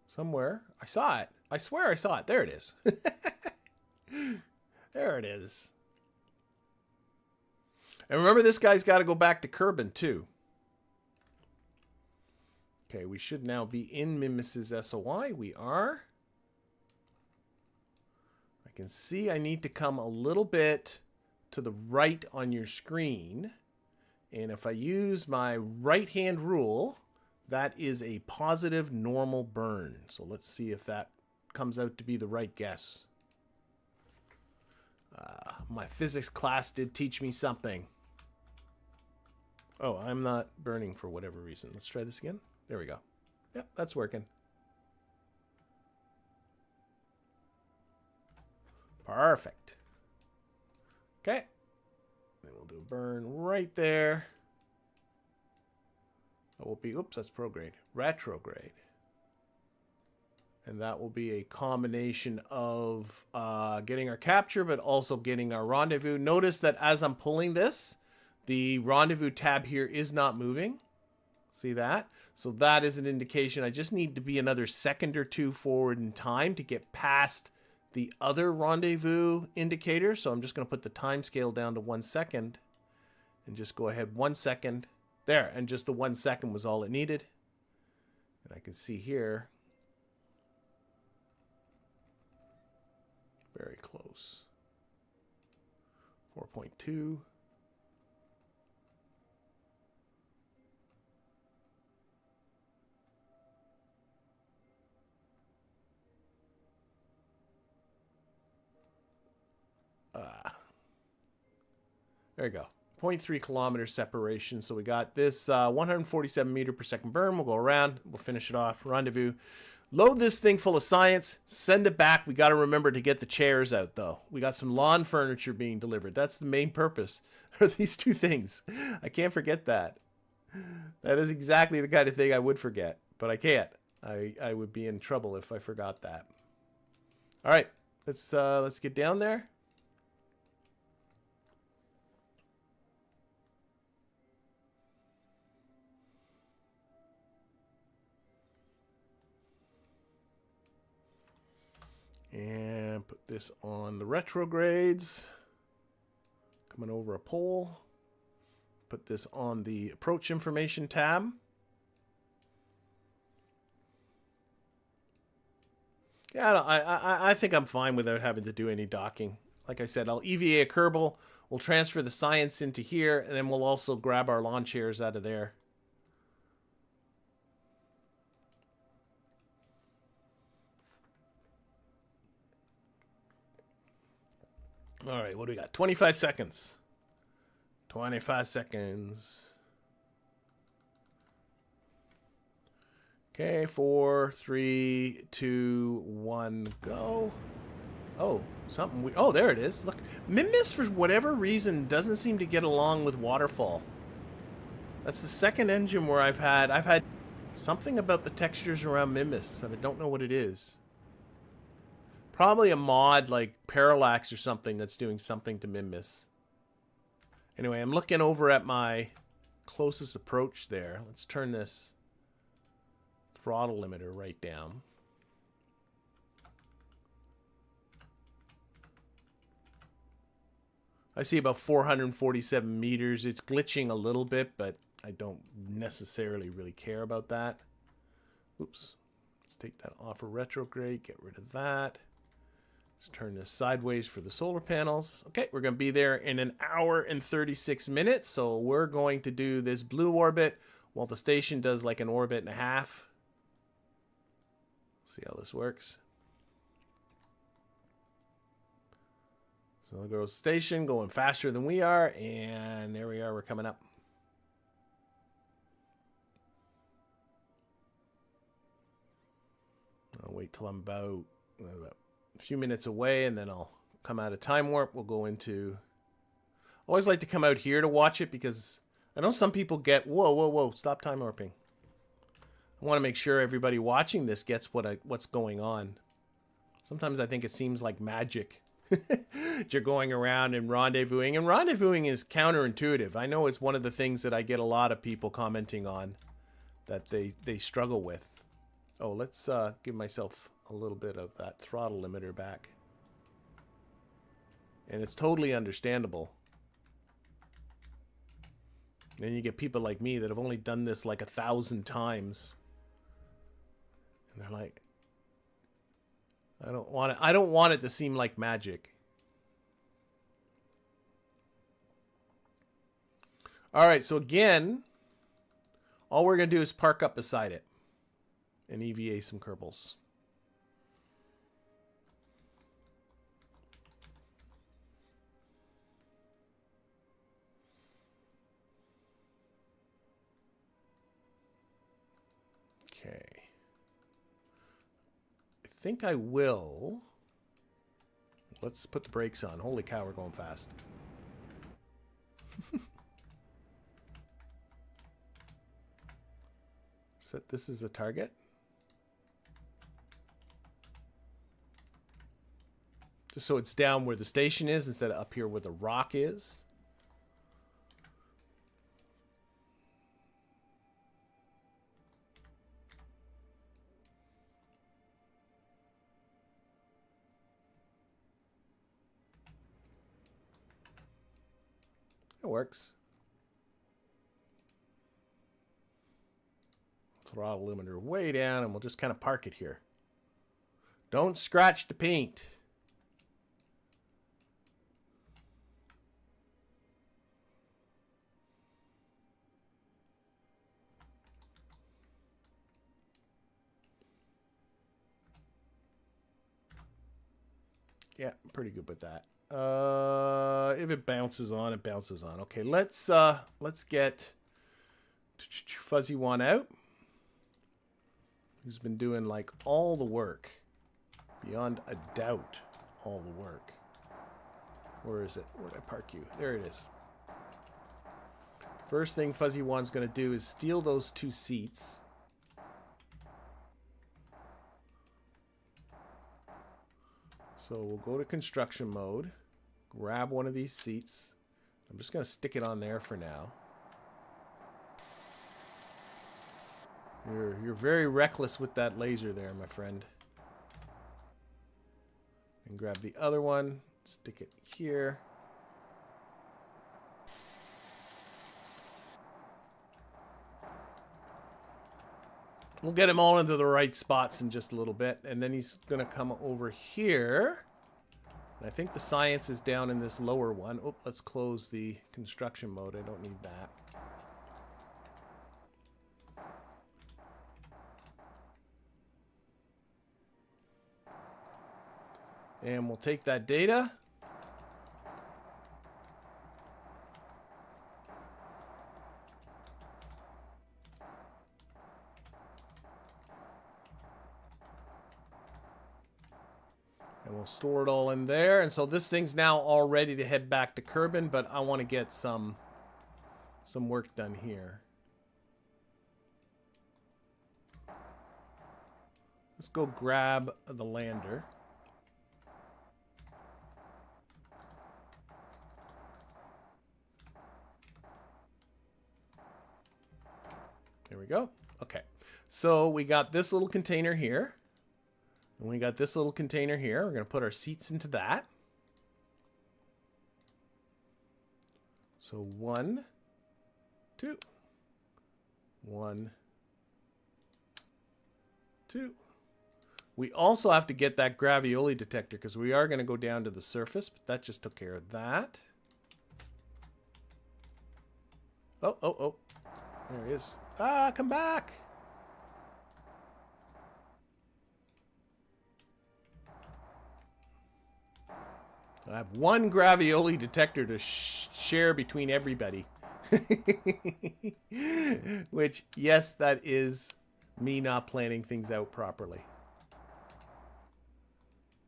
Somewhere. I saw it. I swear I saw it. There it is. There it is. And remember, this guy's got to go back to Kerbal too. Okay, we should now be in Minmus's SOI. We are. I can see I need to come a little bit to the right on your screen. And if I use my right-hand rule, that is a positive normal burn. So let's see if that comes out to be the right guess. My physics class did teach me something. Oh, I'm not burning for whatever reason. Let's try this again. There we go. Yep, that's working. Perfect. Okay. Then we'll do a burn right there. That will be, oops, that's prograde. Retrograde. And that will be a combination of getting our capture, but also getting our rendezvous. Notice that as I'm pulling this, the rendezvous tab here is not moving. See that? So that is an indication I just need to be another second or two forward in time to get past the other rendezvous indicator. So I'm just going to put the time scale down to 1 second and just go ahead 1 second. There, and just the 1 second was all it needed. And I can see here, very close. 4.2. There you go. 0.3 kilometer separation. So we got this 147 meter per second burn. We'll go around. We'll finish it off. Rendezvous. Load this thing full of science. Send it back. We got to remember to get the chairs out, though. We got some lawn furniture being delivered. That's the main purpose. Are these two things. I can't forget that. That is exactly the kind of thing I would forget. But I can't. I would be in trouble if I forgot that. All right. Let's get down there. And put this on the retrogrades. Coming over a pole. Put this on the approach information tab. Yeah, I think I'm fine without having to do any docking. Like I said, I'll EVA a Kerbal. We'll transfer the science into here, and then we'll also grab our lawn chairs out of there. All right, what do we got? 25 seconds. 25 seconds. Okay, 4, 3, 2, 1, go. Oh, something. Oh, there it is. Look, Minmus, for whatever reason, doesn't seem to get along with Waterfall. That's the second engine where I've had something about the textures around Minmus. I don't know what it is. Probably a mod like Parallax or something that's doing something to Minmus. Anyway, I'm looking over at my closest approach there. Let's turn this throttle limiter right down. I see about 447 meters. It's glitching a little bit, but I don't necessarily really care about that. Oops. Let's take that off of retrograde. Get rid of that. Let's turn this sideways for the solar panels. Okay, we're going to be there in 1 hour and 36 minutes. So we're going to do this blue orbit while the station does like an orbit and a half. See how this works. So there goes station going faster than we are. And there we are. We're coming up. I'll wait till I'm about a few minutes away, and then I'll come out of time warp. We'll go into... I always like to come out here to watch it because I know some people get... Whoa, stop time warping. I want to make sure everybody watching this gets what's going on. Sometimes I think it seems like magic. You're going around and rendezvousing. And rendezvousing is counterintuitive. I know it's one of the things that I get a lot of people commenting on that they struggle with. Oh, let's give myself a little bit of that throttle limiter back. And it's totally understandable. Then you get people like me that have only done this like 1,000 times. And they're like, I don't want it to seem like magic. All right, so again, all we're going to do is park up beside it and EVA some Kerbals. Okay. I think I will. Let's put the brakes on. Holy cow, we're going fast. Set this as a target. Just so it's down where the station is instead of up here where the rock is. It works. Throttle limiter way down, and we'll just kind of park it here. Don't scratch the paint. Yeah, pretty good with that. If it bounces on, it bounces on. Okay, let's get Fuzzy One out. Who's been doing like all the work. Beyond a doubt, all the work. Where is it? Where'd I park you? There it is. First thing Fuzzy One's going to do is steal those 2 seats. So we'll go to construction mode. Grab one of these seats. I'm just going to stick it on there for now. You're very reckless with that laser there, my friend. And grab the other one. Stick it here. We'll get him all into the right spots in just a little bit. And then he's going to come over here. And I think the science is down in this lower one. Oh, let's close the construction mode. I don't need that. And we'll take that data. And we'll store it all in there. And so this thing's now all ready to head back to Kerbal, but I want to get some work done here. Let's go grab the lander. There we go. Okay. So we got this little container here. And we got this little container here. We're going to put our seats into that. So 1, 2. 1, 2. We also have to get that gravioli detector because we are going to go down to the surface, but that just took care of that. Oh, oh, oh. There he is. Ah, come back. I have one gravioli detector to share between everybody. Which, yes, that is me not planning things out properly.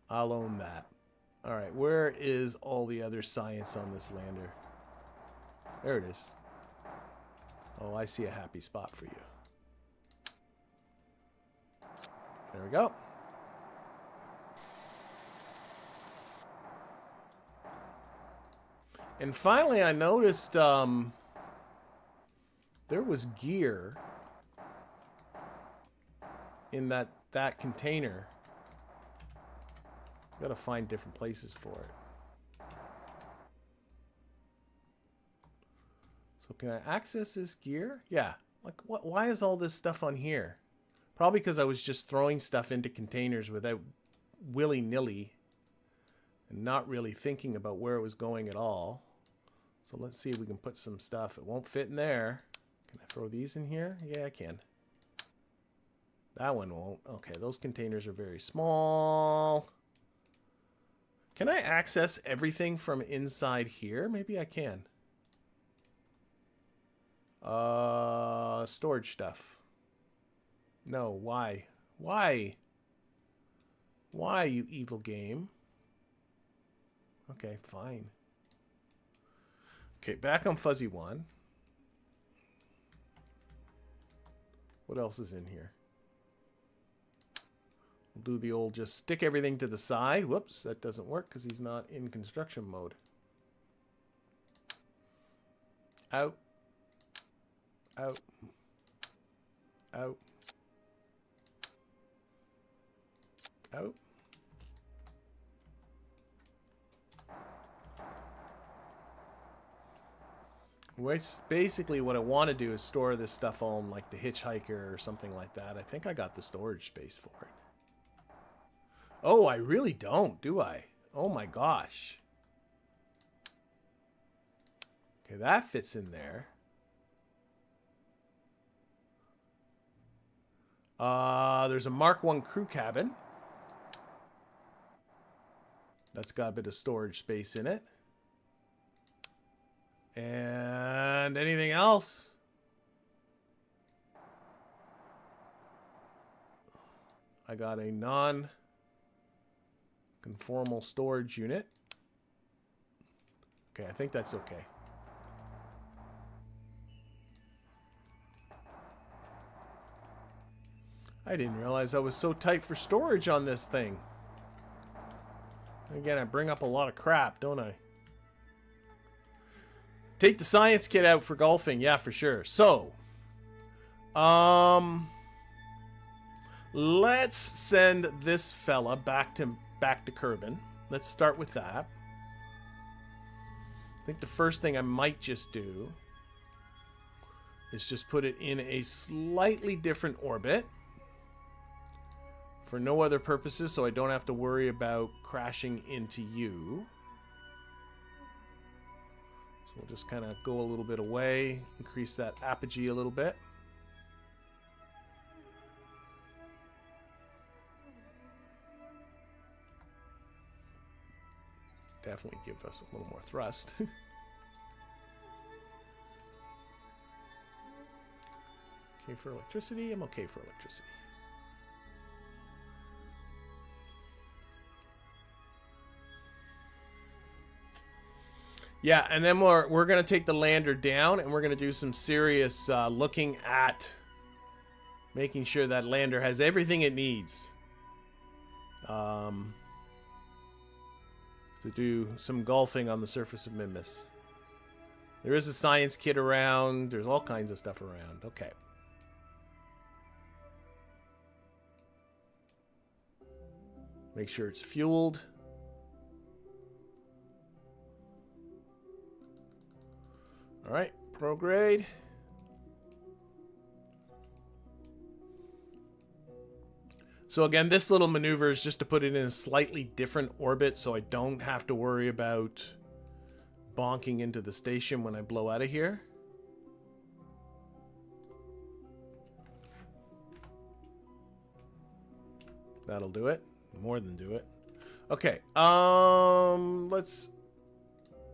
I'll own that. All right, where is all the other science on this lander? There it is. Oh, I see a happy spot for you. There we go. And finally, I noticed there was gear in that container. Gotta find different places for it. So can I access this gear? Yeah. Like, what? Why is all this stuff on here? Probably because I was just throwing stuff into containers without willy-nilly and not really thinking about where it was going at all. So let's see if we can put some stuff. It won't fit in there. Can I throw these in here? Yeah, I can. That one won't. Okay, those containers are very small. Can I access everything from inside here? Maybe I can. Storage stuff. No, why? Why? Why, you evil game? Okay, fine. Okay, back on Fuzzy One. What else is in here? We'll do the old just stick everything to the side. Whoops, that doesn't work because he's not in construction mode. Out. Out. Out. Out. Which basically what I want to do is store this stuff on like the Hitchhiker or something like that. I think I got the storage space for it. Oh, I really don't, do I? Oh my gosh. Okay, that fits in there. There's a Mark 1 crew cabin. That's got a bit of storage space in it. And anything else? I got a non-conformal storage unit. Okay, I think that's okay. I didn't realize I was so tight for storage on this thing. Again, I bring up a lot of crap, don't I? Take the science kit out for golfing. Yeah, for sure. So, let's send this fella back to Kerbin. Let's start with that. I think the first thing I might just do is just put it in a slightly different orbit. For no other purposes, so I don't have to worry about crashing into you. So we'll just kind of go a little bit away, increase that apogee a little bit. Definitely give us a little more thrust. Okay for electricity? I'm okay for electricity. Yeah, and then we're going to take the lander down, and we're going to do some serious looking at making sure that lander has everything it needs to do some golfing on the surface of Minmus. There is a science kit around. There's all kinds of stuff around. Okay. Make sure it's fueled. All right, prograde. So again, this little maneuver is just to put it in a slightly different orbit so I don't have to worry about bonking into the station when I blow out of here. That'll do it. More than do it. Okay, let's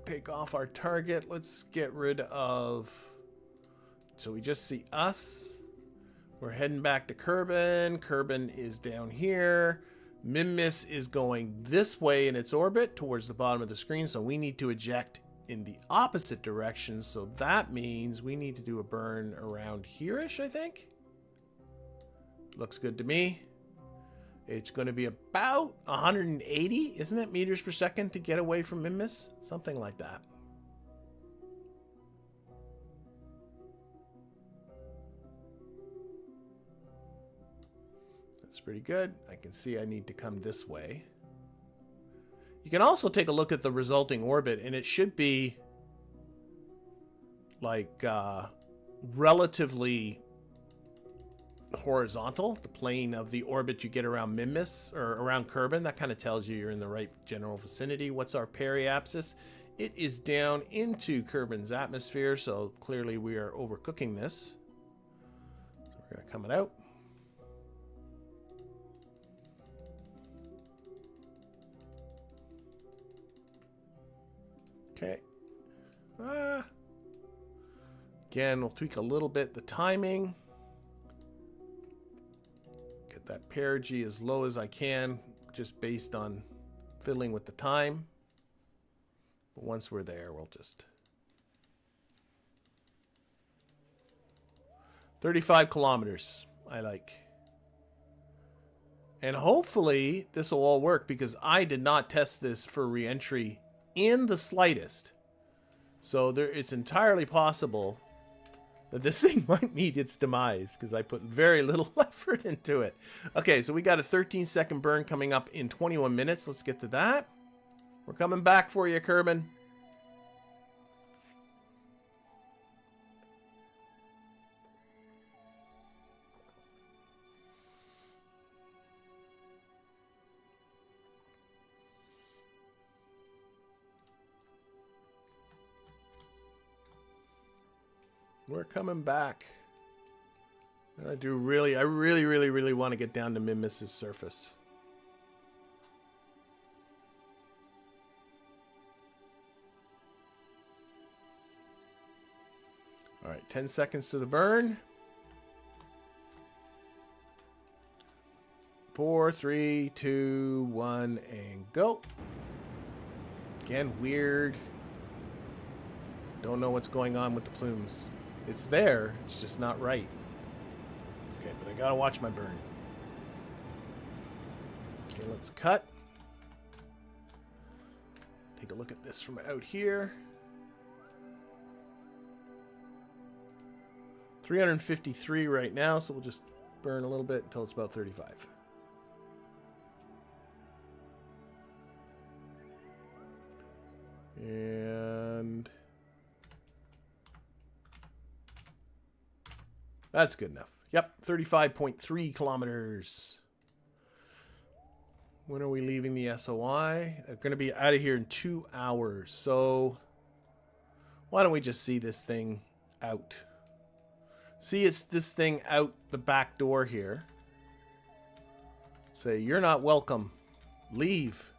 take off our target. Let's get rid of... So we just see us. We're heading back to Kerbin. Kerbin is down here. Minmus is going this way in its orbit towards the bottom of the screen, so we need to eject in the opposite direction. So that means we need to do a burn around here-ish, I think. Looks good to me. It's going to be about 180, isn't it, meters per second to get away from Minmus? Something like that. That's pretty good. I can see I need to come this way. You can also take a look at the resulting orbit, and it should be like relatively horizontal, the plane of the orbit you get around Minmus or around Kerbin. That kind of tells you you're in the right general vicinity. What's our periapsis? It is down into Kerbin's atmosphere, so clearly we are overcooking this. So we're going to come it out. Okay. Again, we'll tweak a little bit the timing. Get that perigee as low as I can, just based on fiddling with the time. But once we're there, we'll just... 35 kilometers, I like. And hopefully this will all work, because I did not test this for reentry in the slightest. So it's entirely possible that this thing might meet its demise, because I put very little effort into it. Okay, so we got a 13-second burn coming up in 21 minutes. Let's get to that. We're coming back for you, Kerbin. We're coming back. I really want to get down to Minmus's surface. All right, 10 seconds to the burn. 4, 3, 2, 1, and go. Again, weird. Don't know what's going on with the plumes. It's there, it's just not right. Okay, but I gotta watch my burn. Okay, let's cut. Take a look at this from out here. 353 right now, so we'll just burn a little bit until it's about 35. And that's good enough. Yep, 35.3 kilometers. When are we leaving the SOI? They're going to be out of here in 2 hours. So why don't we just see this thing out? See, it's this thing out the back door here. Say, you're not welcome. Leave.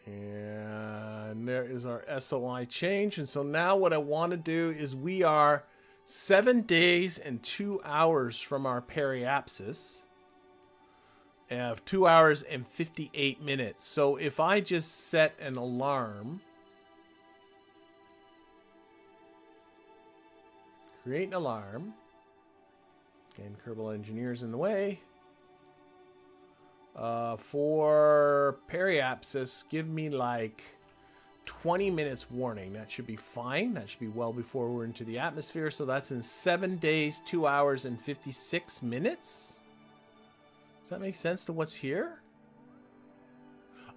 And there is our SOI change. And so now what I want to do is we are 7 days and 2 hours from our periapsis. I have 2 hours and 58 minutes. So if I just set an alarm, create an alarm, and Kerbal Engineer's in the way. For periapsis, give me like 20 minutes warning. That should be fine. That should be well before we're into the atmosphere. So that's in 7 days, 2 hours, and 56 minutes. Does that make sense to what's here?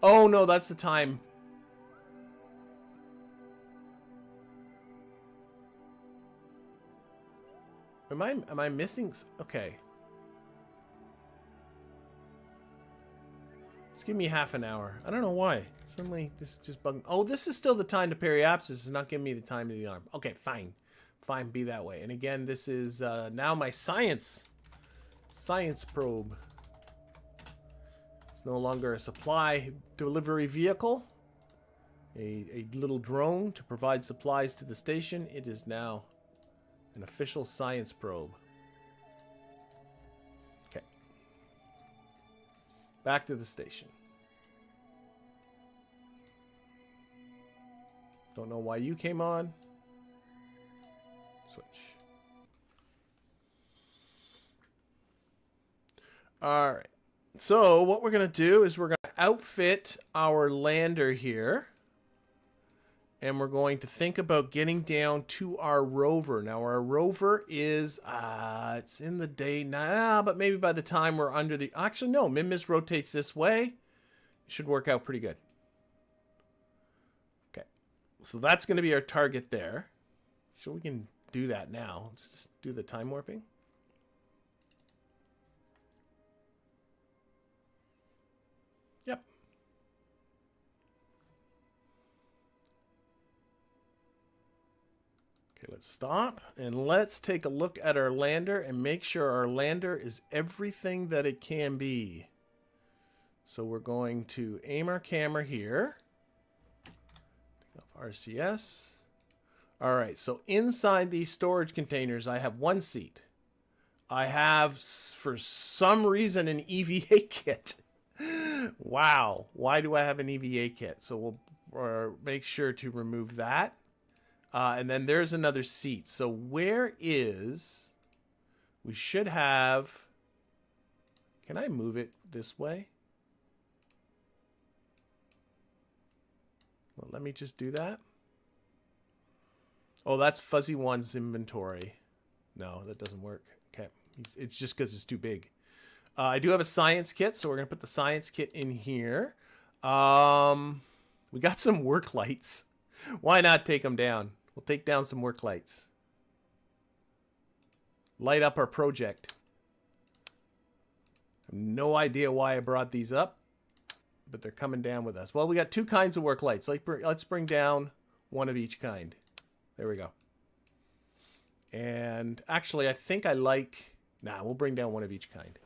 Oh, no, that's the time. Am I missing? Okay. Let's give me half an hour. I don't know why. Suddenly, this is just bugging. Oh, this is still the time to periapsis. It's not giving me the time to the alarm. Okay, fine. Fine, be that way. And again, this is now my science probe. It's no longer a supply delivery vehicle. A little drone to provide supplies to the station. It is now an official science probe. Back to the station. Don't know why you came on. Switch. All right. So what we're going to do is we're going to outfit our lander here. And we're going to think about getting down to our rover. Now, our rover is, it's in the day now, but maybe by the time we're under the... Actually, no, Minmus rotates this way. It should work out pretty good. Okay, so that's going to be our target there. So we can do that now. Let's just do the time warping. Yep. Okay, let's stop and let's take a look at our lander and make sure our lander is everything that it can be. So we're going to aim our camera here. Take off RCS. All right, so inside these storage containers, I have one seat. I have, for some reason, an EVA kit. Wow, why do I have an EVA kit? So we'll make sure to remove that. And then there's another seat. So where is... We should have... Can I move it this way? Well, let me just do that. Oh, that's Fuzzy One's inventory. No, that doesn't work. Okay. It's just because it's too big. I do have a science kit, so we're going to put the science kit in here. We got some work lights. Why not take them down? We'll take down some work lights. Light up our project. I have no idea why I brought these up. but they're coming down with us. Well, we got 2 kinds of work lights. Let's bring down one of each kind. There we go. And actually, I think I like... Nah, we'll bring down one of each kind.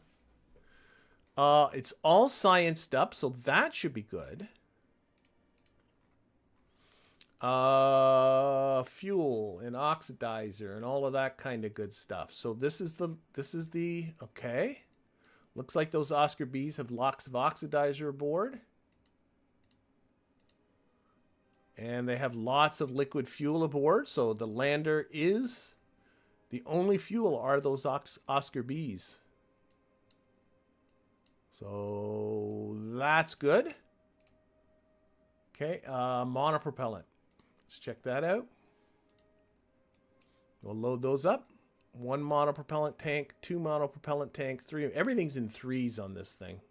It's all scienced up, so that should be good. Fuel and oxidizer and all of that kind of good stuff. So this is the okay. Looks like those Oscar Bs have lots of oxidizer aboard. And they have lots of liquid fuel aboard, so the lander is the only fuel are those Oscar Bs. So that's good. Okay, monopropellant. Let's check that out. We'll load those up. 1 monopropellant tank, 2 monopropellant tank, 3. Everything's in 3s on this thing.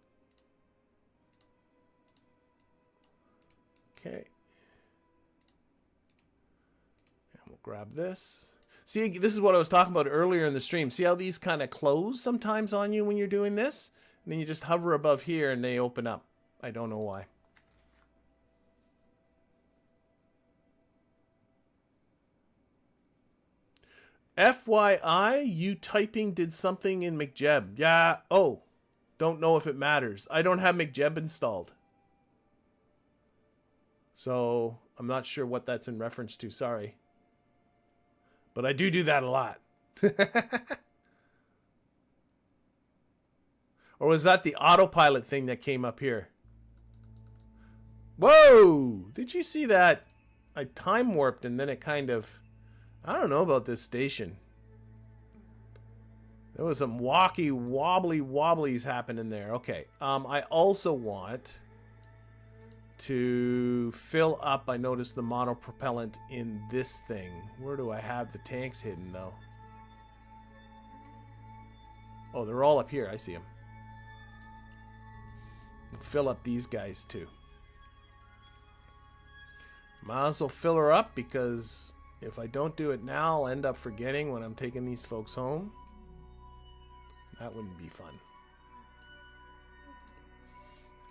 Okay. And we'll grab this. See, this is what I was talking about earlier in the stream. See how these kind of close sometimes on you when you're doing this? And then you just hover above here and they open up. I don't know why. FYI, you typing did something in McJeb. Yeah, oh, don't know if it matters. I don't have McJeb installed. So, I'm not sure what that's in reference to, sorry. But I do that a lot. Or was that the autopilot thing that came up here? Whoa! Did you see that? I time warped and then it kind of... I don't know about this station. There was some wobblies happening there. Okay. I also want to fill up. I noticed the monopropellant in this thing. Where do I have the tanks hidden though? Oh, they're all up here. I see them. Fill up these guys too. Might as well fill her up because if I don't do it now, I'll end up forgetting when I'm taking these folks home. That wouldn't be fun.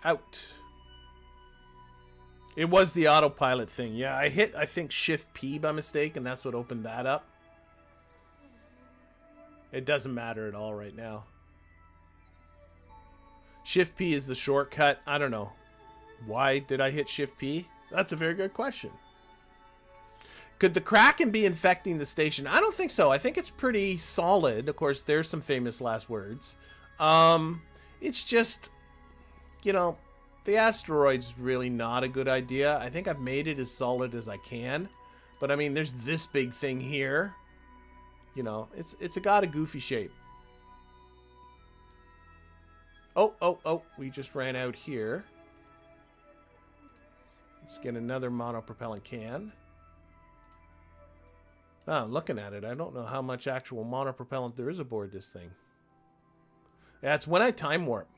Out. It was the autopilot thing. Yeah, I hit, I think, Shift P by mistake, and that's what opened that up. It doesn't matter at all right now. Shift P is the shortcut. I don't know. Why did I hit Shift P? That's a very good question. Could the Kraken be infecting the station? I don't think so. I think it's pretty solid. Of course, there's some famous last words. It's just, you know, the asteroid's really not a good idea. I think I've made it as solid as I can. But, I mean, there's this big thing here. You know, it's got a goofy shape. Oh, we just ran out here. Let's get another monopropellant can. Oh, I'm looking at it. I don't know how much actual monopropellant there is aboard this thing. Yeah, it's when I time warp.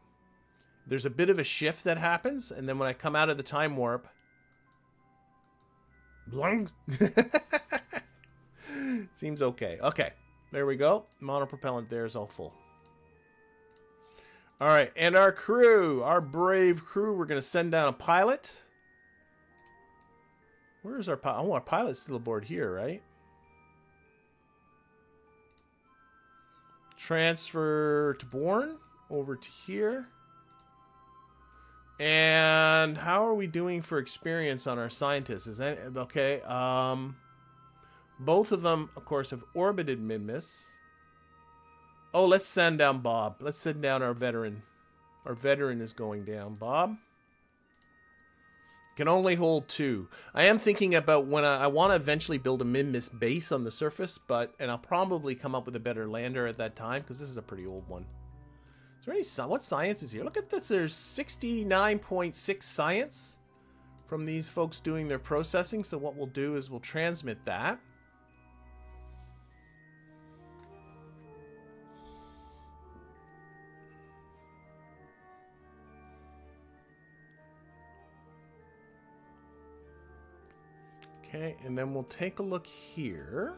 There's a bit of a shift that happens, and then when I come out of the time warp... Blung! Seems okay. Okay, there we go. Monopropellant there is all full. Alright, and our crew, our brave crew, we're going to send down a pilot. Where's our pilot? Oh, our pilot's still aboard here, right? Transfer to Bourne, over to here. And how are we doing for experience on our scientists? Is that okay? Both of them, of course, have orbited Minmus. Oh, let's send down Bob. Let's send down our veteran. Our veteran is going down. Bob? Can only hold 2. I am thinking about when I want to eventually build a Minmus base on the surface, and I'll probably come up with a better lander at that time, because this is a pretty old one. Is there any what science is here? Look at this. There's 69.6 science from these folks doing their processing. So what we'll do is we'll transmit that. Okay, and then we'll take a look here.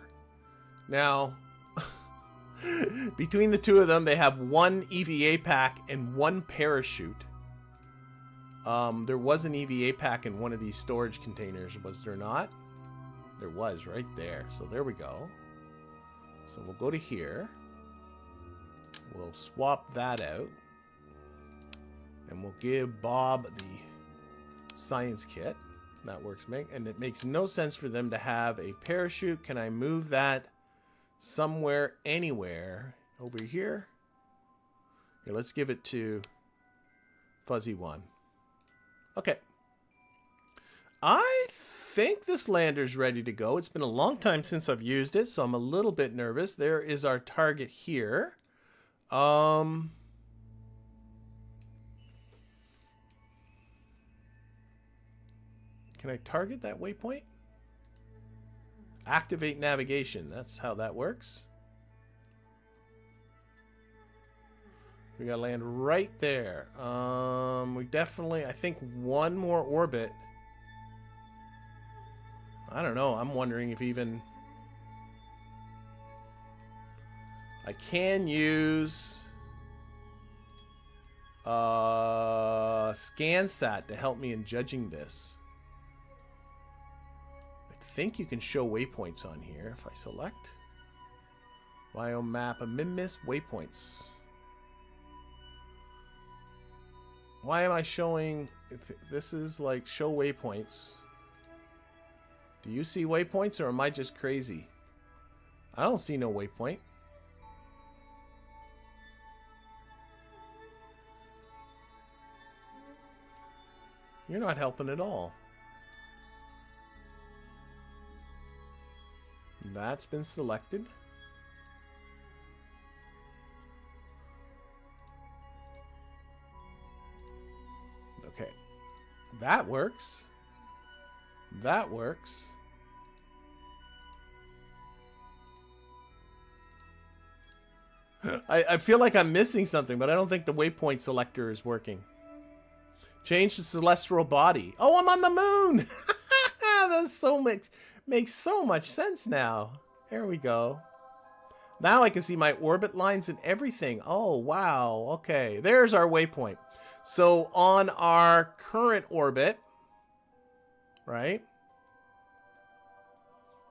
Now, between the two of them, they have 1 EVA pack and 1 parachute. There was an EVA pack in one of these storage containers, was there not? There was, right there. So there we go. So we'll go to here. We'll swap that out. And we'll give Bob the science kit. That works. And it makes no sense for them to have a parachute. Can I move that somewhere, anywhere? Over here? Here, let's give it to Fuzzy 1. Okay. I think this lander's ready to go. It's been a long time since I've used it, so I'm a little bit nervous. There is our target here. Can I target that waypoint? Activate navigation. That's how that works. We gotta land right there. We definitely, I think one more orbit. I don't know. I'm wondering if even I can use SCANsat to help me in judging this. I think you can show waypoints on here if I select biome map of Minmus waypoints. Why am I showing? This is like show waypoints. Do you see waypoints or am I just crazy? I don't see no waypoint. You're not helping at all. That's been selected. Okay. That works. That works. I feel like I'm missing something, but I don't think the waypoint selector is working. Change the celestial body. Oh, I'm on the moon! That's so makes so much sense now. There we go. Now I can see my orbit lines and everything. Oh, wow. Okay, there's our waypoint. So on our current orbit, right?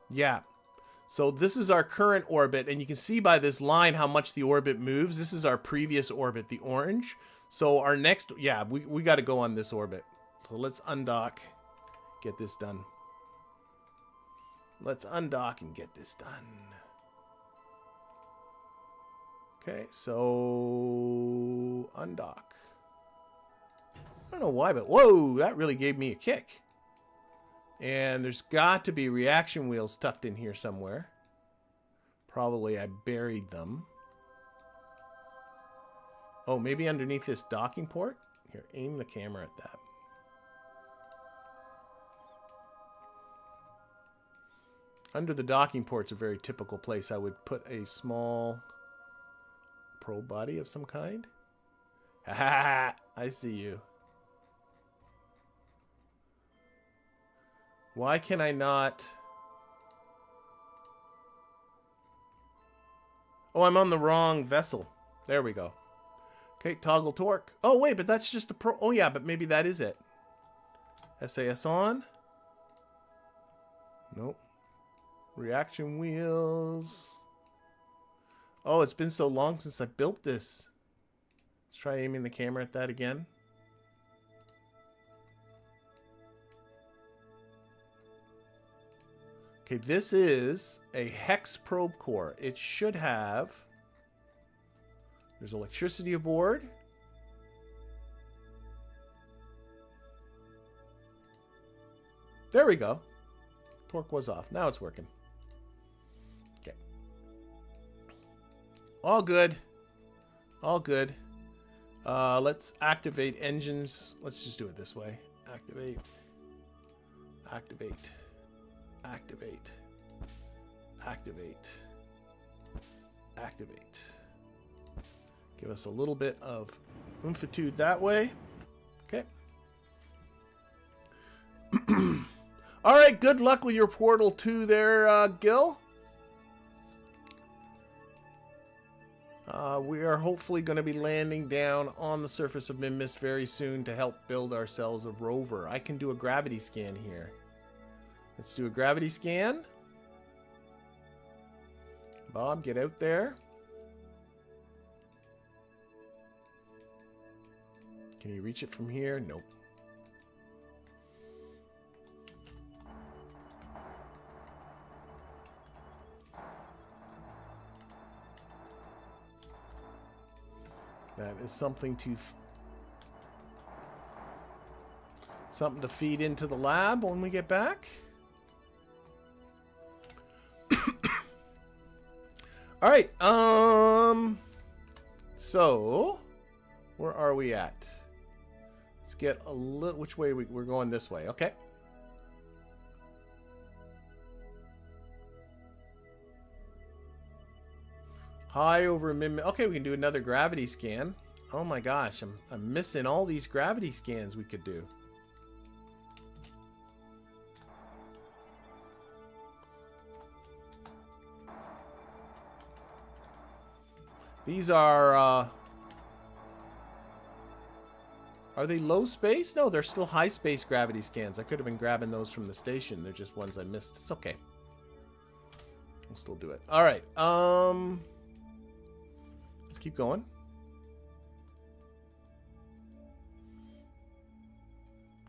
Yeah. So this is our current orbit, and you can see by this line how much the orbit moves. This is our previous orbit, the orange. So our next, yeah, we got to go on this orbit. So let's undock, get this done. Let's undock and get this done. Okay, so undock. I don't know why, but whoa, that really gave me a kick. And there's got to be reaction wheels tucked in here somewhere. Probably I buried them. Oh, maybe underneath this docking port? Here, aim the camera at that. Under the docking port's a very typical place. I would put a small probe body of some kind. Ha ha ha! I see you. Why can I not? Oh, I'm on the wrong vessel. There we go. Okay, toggle torque. Oh, wait, but that's just a pro. Oh, yeah, but maybe that is it. SAS on. Nope. Reaction wheels. Oh, it's been so long since I built this. Let's try aiming the camera at that again. Okay, this is a hex probe core. It should have... There's electricity aboard. There we go. Torque was off. Now it's working. Okay. All good. All good. Let's activate engines. Let's just do it this way. Activate. Activate. Activate. Activate. Activate. Give us a little bit of oompitude that way. Okay. All right, good luck with your Portal 2 there, Gil. We are hopefully going to be landing down on the surface of Minmus very soon to help build ourselves a rover. I can do a gravity scan here. Let's do a gravity scan. Bob, get out there. Can you reach it from here? Nope. That is something to feed into the lab when we get back. All right. So where are we at? Let's get a little. Which way we're going? This way. Okay. High over Minmus. Okay, we can do another gravity scan. Oh my gosh, I'm missing all these gravity scans we could do. These are they low space? No, they're still high space gravity scans. I could have been grabbing those from the station. They're just ones I missed. It's okay. We'll still do it. All right. Let's keep going.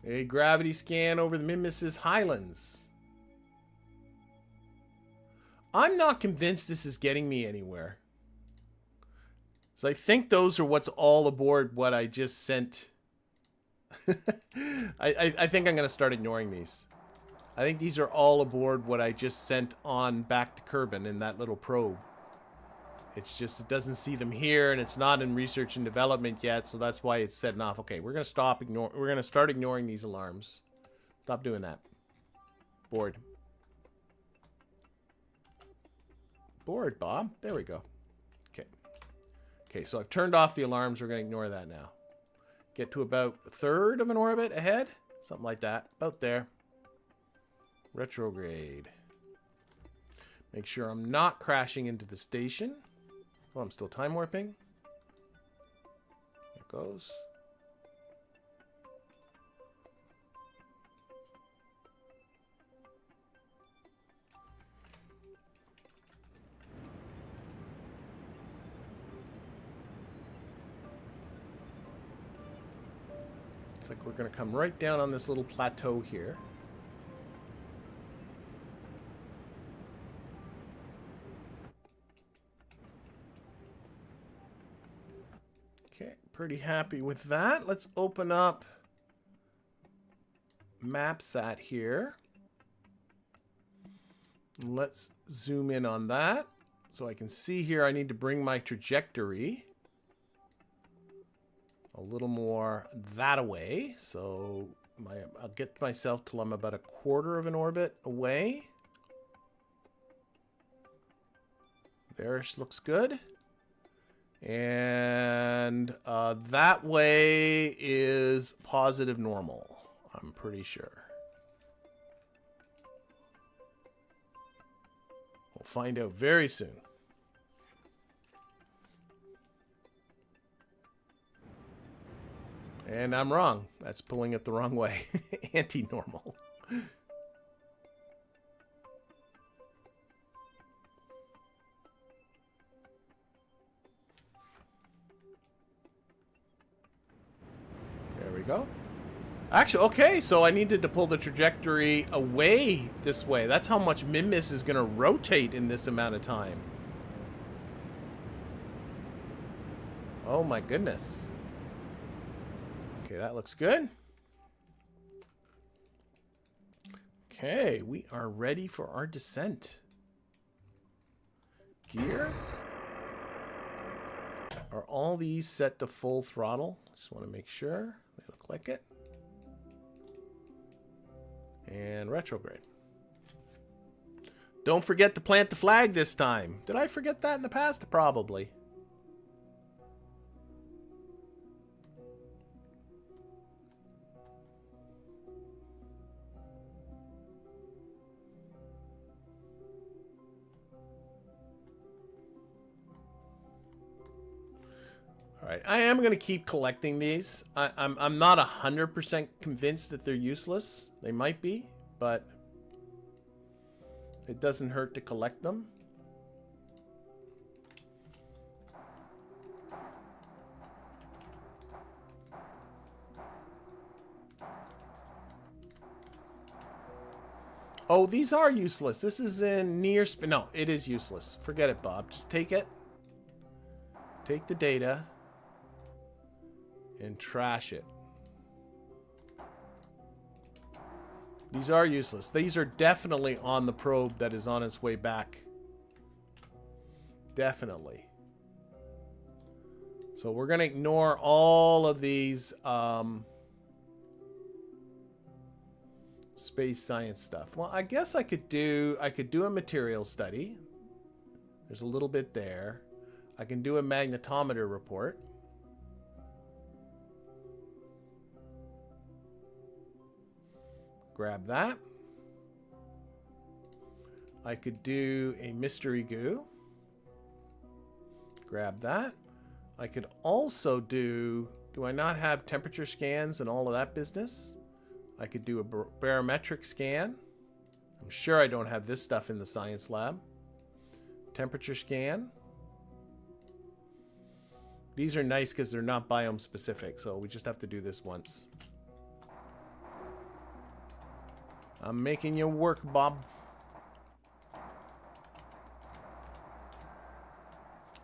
A gravity scan over the Minmus's highlands. I'm not convinced this is getting me anywhere. So I think those are what's all aboard what I just sent. I think I'm going to start ignoring these. I think these are all aboard what I just sent on back to Kerbal in that little probe. It's just, it doesn't see them here, and it's not in research and development yet, so that's why it's setting off. Okay, we're going to start ignoring these alarms. Stop doing that. Board. Board, Bob. There we go. Okay. Okay, so I've turned off the alarms. We're going to ignore that now. Get to about a third of an orbit ahead. Something like that. About there. Retrograde. Make sure I'm not crashing into the station. Oh, I'm still time warping. There it goes. Looks like we're going to come right down on this little plateau here. Pretty happy with that. Let's open up MapSat here. Let's zoom in on that. So I can see here I need to bring my trajectory a little more that away. So I'll get myself till I'm about a quarter of an orbit away. There, looks good. And that way is positive normal, I'm pretty sure. We'll find out very soon. And I'm wrong. That's pulling it the wrong way. Anti-normal. Go. Actually, okay, so I needed to pull the trajectory away this way. That's how much Minmus is going to rotate in this amount of time. Oh my goodness. Okay, that looks good. Okay, we are ready for our descent. Gear. Are all these set to full throttle? Just want to make sure. They look like it. And retrograde. Don't forget to plant the flag this time. Did I forget that in the past? Probably. Right, I am going to keep collecting these. I'm not 100% convinced that they're useless. They might be, but it doesn't hurt to collect them. Oh, these are useless. This is in near spin. No, it is useless. Forget it, Bob. Just take it. Take the data. And trash it. These are useless. These are definitely on the probe that is on its way back. Definitely. So we're going to ignore all of these space science stuff. Well, I guess I could do a material study. There's a little bit there. I can do a magnetometer report. Grab that. I could do a mystery goo. Grab that. I could also do I not have temperature scans and all of that business? I could do a barometric scan. I'm sure I don't have this stuff in the science lab. Temperature scan. These are nice because they're not biome specific, so we just have to do this once. I'm making you work, Bob.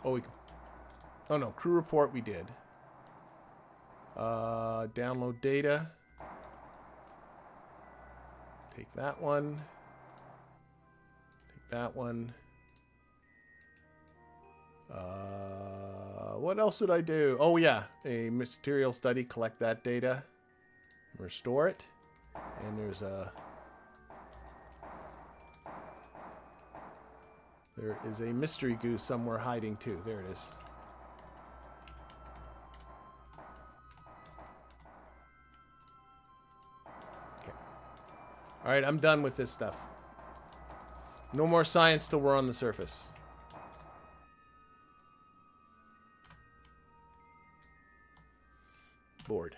Oh, no, crew report we did. Download data. Take that one. Take that one. What else did I do? Oh, yeah. A material study. Collect that data. Restore it. And there's a... There is a mystery goo somewhere hiding too. There it is. Okay. All right, I'm done with this stuff. No more science till we're on the surface. Bored.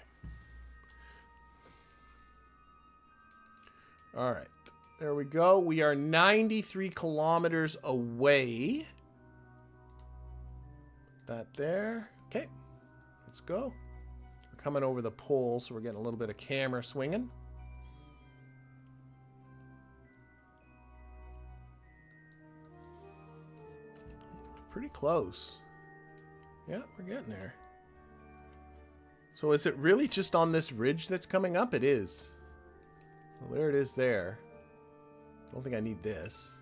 All right. There we go. We are 93 kilometers away. That there. Okay. Let's go. We're coming over the pole, so we're getting a little bit of camera swinging. Pretty close. Yeah, we're getting there. So is it really just on this ridge that's coming up? It is. Well, there it is there. I don't think I need this.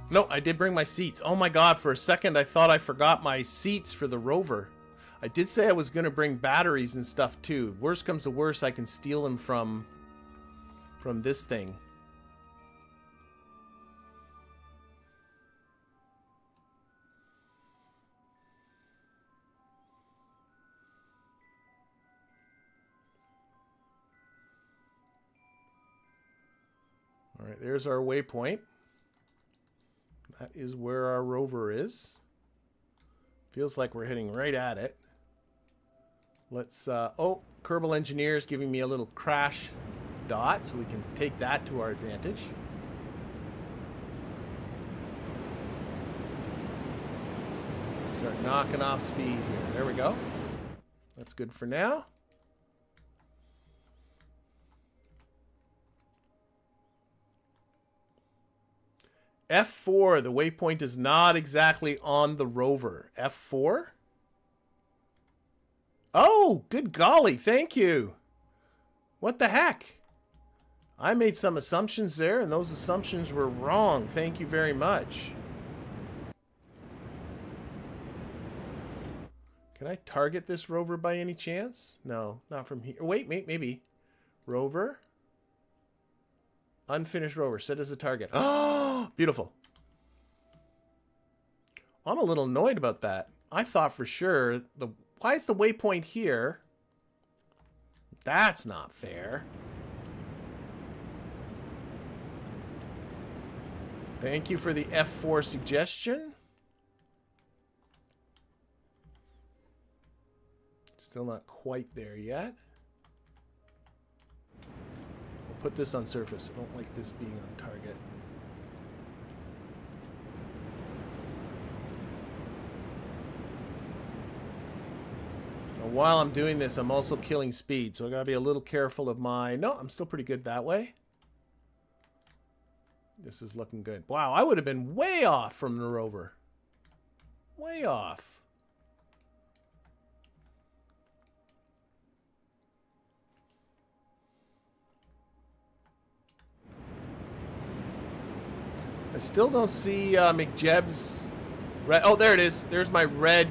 No, I did bring my seats. Oh my god, for a second I thought I forgot my seats for the rover. I did say I was going to bring batteries and stuff too. Worst comes to worst, I can steal them from this thing. All right, there's our waypoint. That is where our rover is. Feels like we're heading right at it. Let's, oh, Kerbal Engineers giving me a little KRASH dot, so we can take that to our advantage. Start knocking off speed here. There we go. That's good for now. F4, the waypoint is not exactly on the rover. F4? Oh, good golly, thank you. What the heck? I made some assumptions there, and those assumptions were wrong. Thank you very much. Can I target this rover by any chance? No, not from here. Wait, maybe. Rover. Unfinished rover, set as a target. Oh, beautiful. I'm a little annoyed about that. I thought for sure, why is the waypoint here? That's not fair. Thank you for the F4 suggestion. Still not quite there yet. We'll put this on surface. I don't like this being on target. Now, while I'm doing this, I'm also killing speed, so I gotta be a little careful of my... No, I'm still pretty good that way. This is looking good. Wow, I would have been way off from the rover. Way off. I still don't see McJeb's red. Oh, there it is. There's my red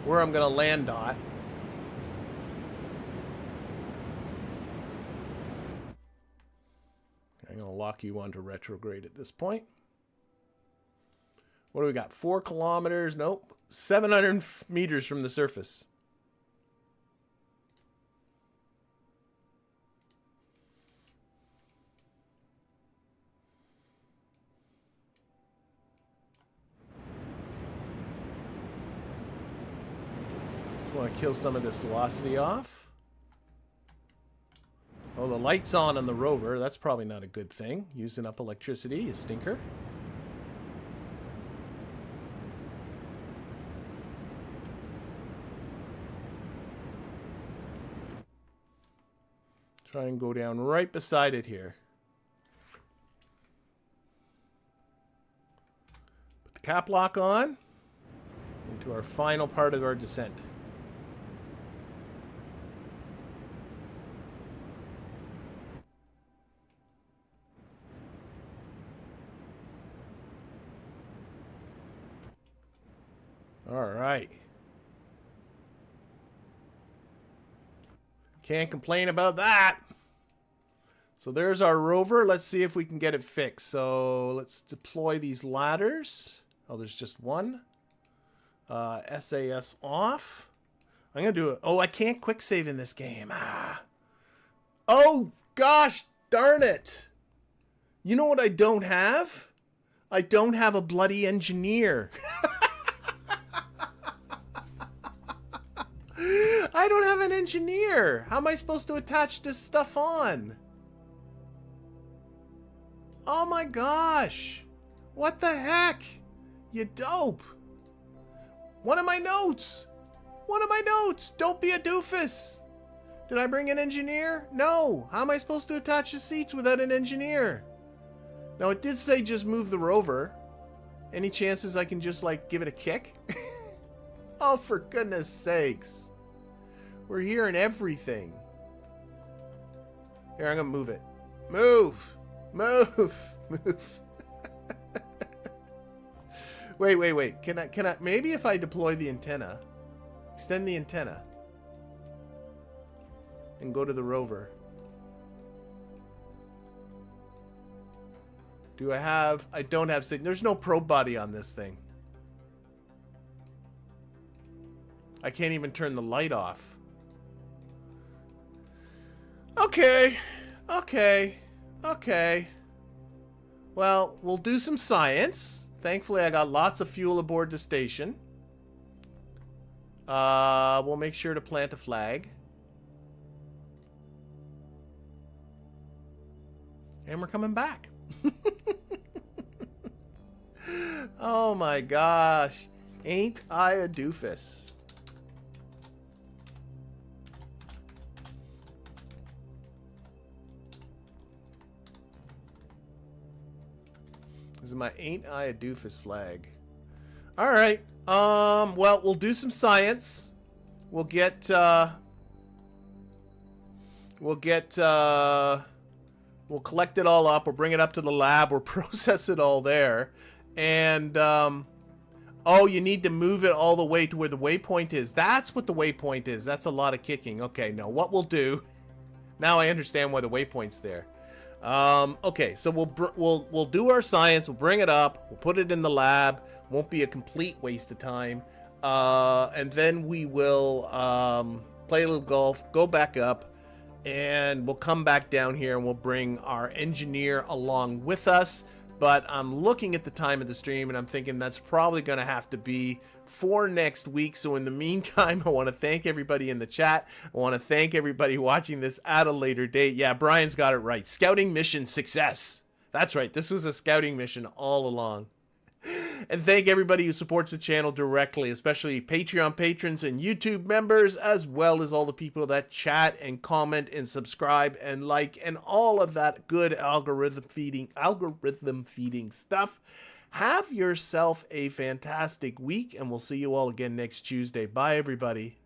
where I'm going to land dot. I'm going to lock you onto retrograde at this point. What do we got? 4 kilometers? Nope. 700 meters from the surface. Want to kill some of this velocity off. Oh, the light's on the rover. That's probably not a good thing. Using up electricity, you stinker. Try and go down right beside it here. Put the cap lock on into our final part of our descent. All right. Can't complain about that. So there's our rover. Let's see if we can get it fixed. So let's deploy these ladders. Oh, there's just one. SAS off. I'm going to do it. Oh, I can't quick save in this game. Ah. Oh, gosh darn it. You know what I don't have? I don't have a bloody engineer. I don't have an engineer. How am I supposed to attach this stuff on? Oh my gosh. What the heck? You dope. One of my notes. One of my notes. Don't be a doofus. Did I bring an engineer? No. How am I supposed to attach the seats without an engineer? Now it did say just move the rover. Any chances I can just like give it a kick? Oh, for goodness sakes. We're hearing everything. Here, I'm gonna move it. Move! Move! Move! Wait. Can I, maybe if I deploy the antenna, extend the antenna, and go to the rover. Do I have, I don't have, there's no probe body on this thing. I can't even turn the light off. Okay. Well, we'll do some science. Thankfully, I got lots of fuel aboard the station. We'll make sure to plant a flag. And we're coming back. Oh my gosh. Ain't I a doofus? This is my Ain't I a Doofus flag. Alright. Well, we'll do some science. We'll collect it all up. We'll bring it up to the lab. We'll process it all there. And, oh, you need to move it all the way to where the waypoint is. That's what the waypoint is. That's a lot of kicking. Okay, no, what we'll do... Now I understand why the waypoint's there. Okay, so we'll do our science. We'll bring it up. We'll put it in the lab. Won't be a complete waste of time. And then we will play a little golf, go back up, and we'll come back down here and we'll bring our engineer along with us. But I'm looking at the time of the stream and I'm thinking that's probably going to have to be for next week. So in the meantime, I want to thank everybody in the chat. I want to thank everybody watching this at a later date. Yeah, Brian's got it right. Scouting mission success. That's right. This was a scouting mission all along. And thank everybody who supports the channel directly, especially Patreon patrons and YouTube members, as well as all the people that chat and comment and subscribe and like and all of that good algorithm feeding stuff. Have yourself a fantastic week, and we'll see you all again next Tuesday. Bye, everybody.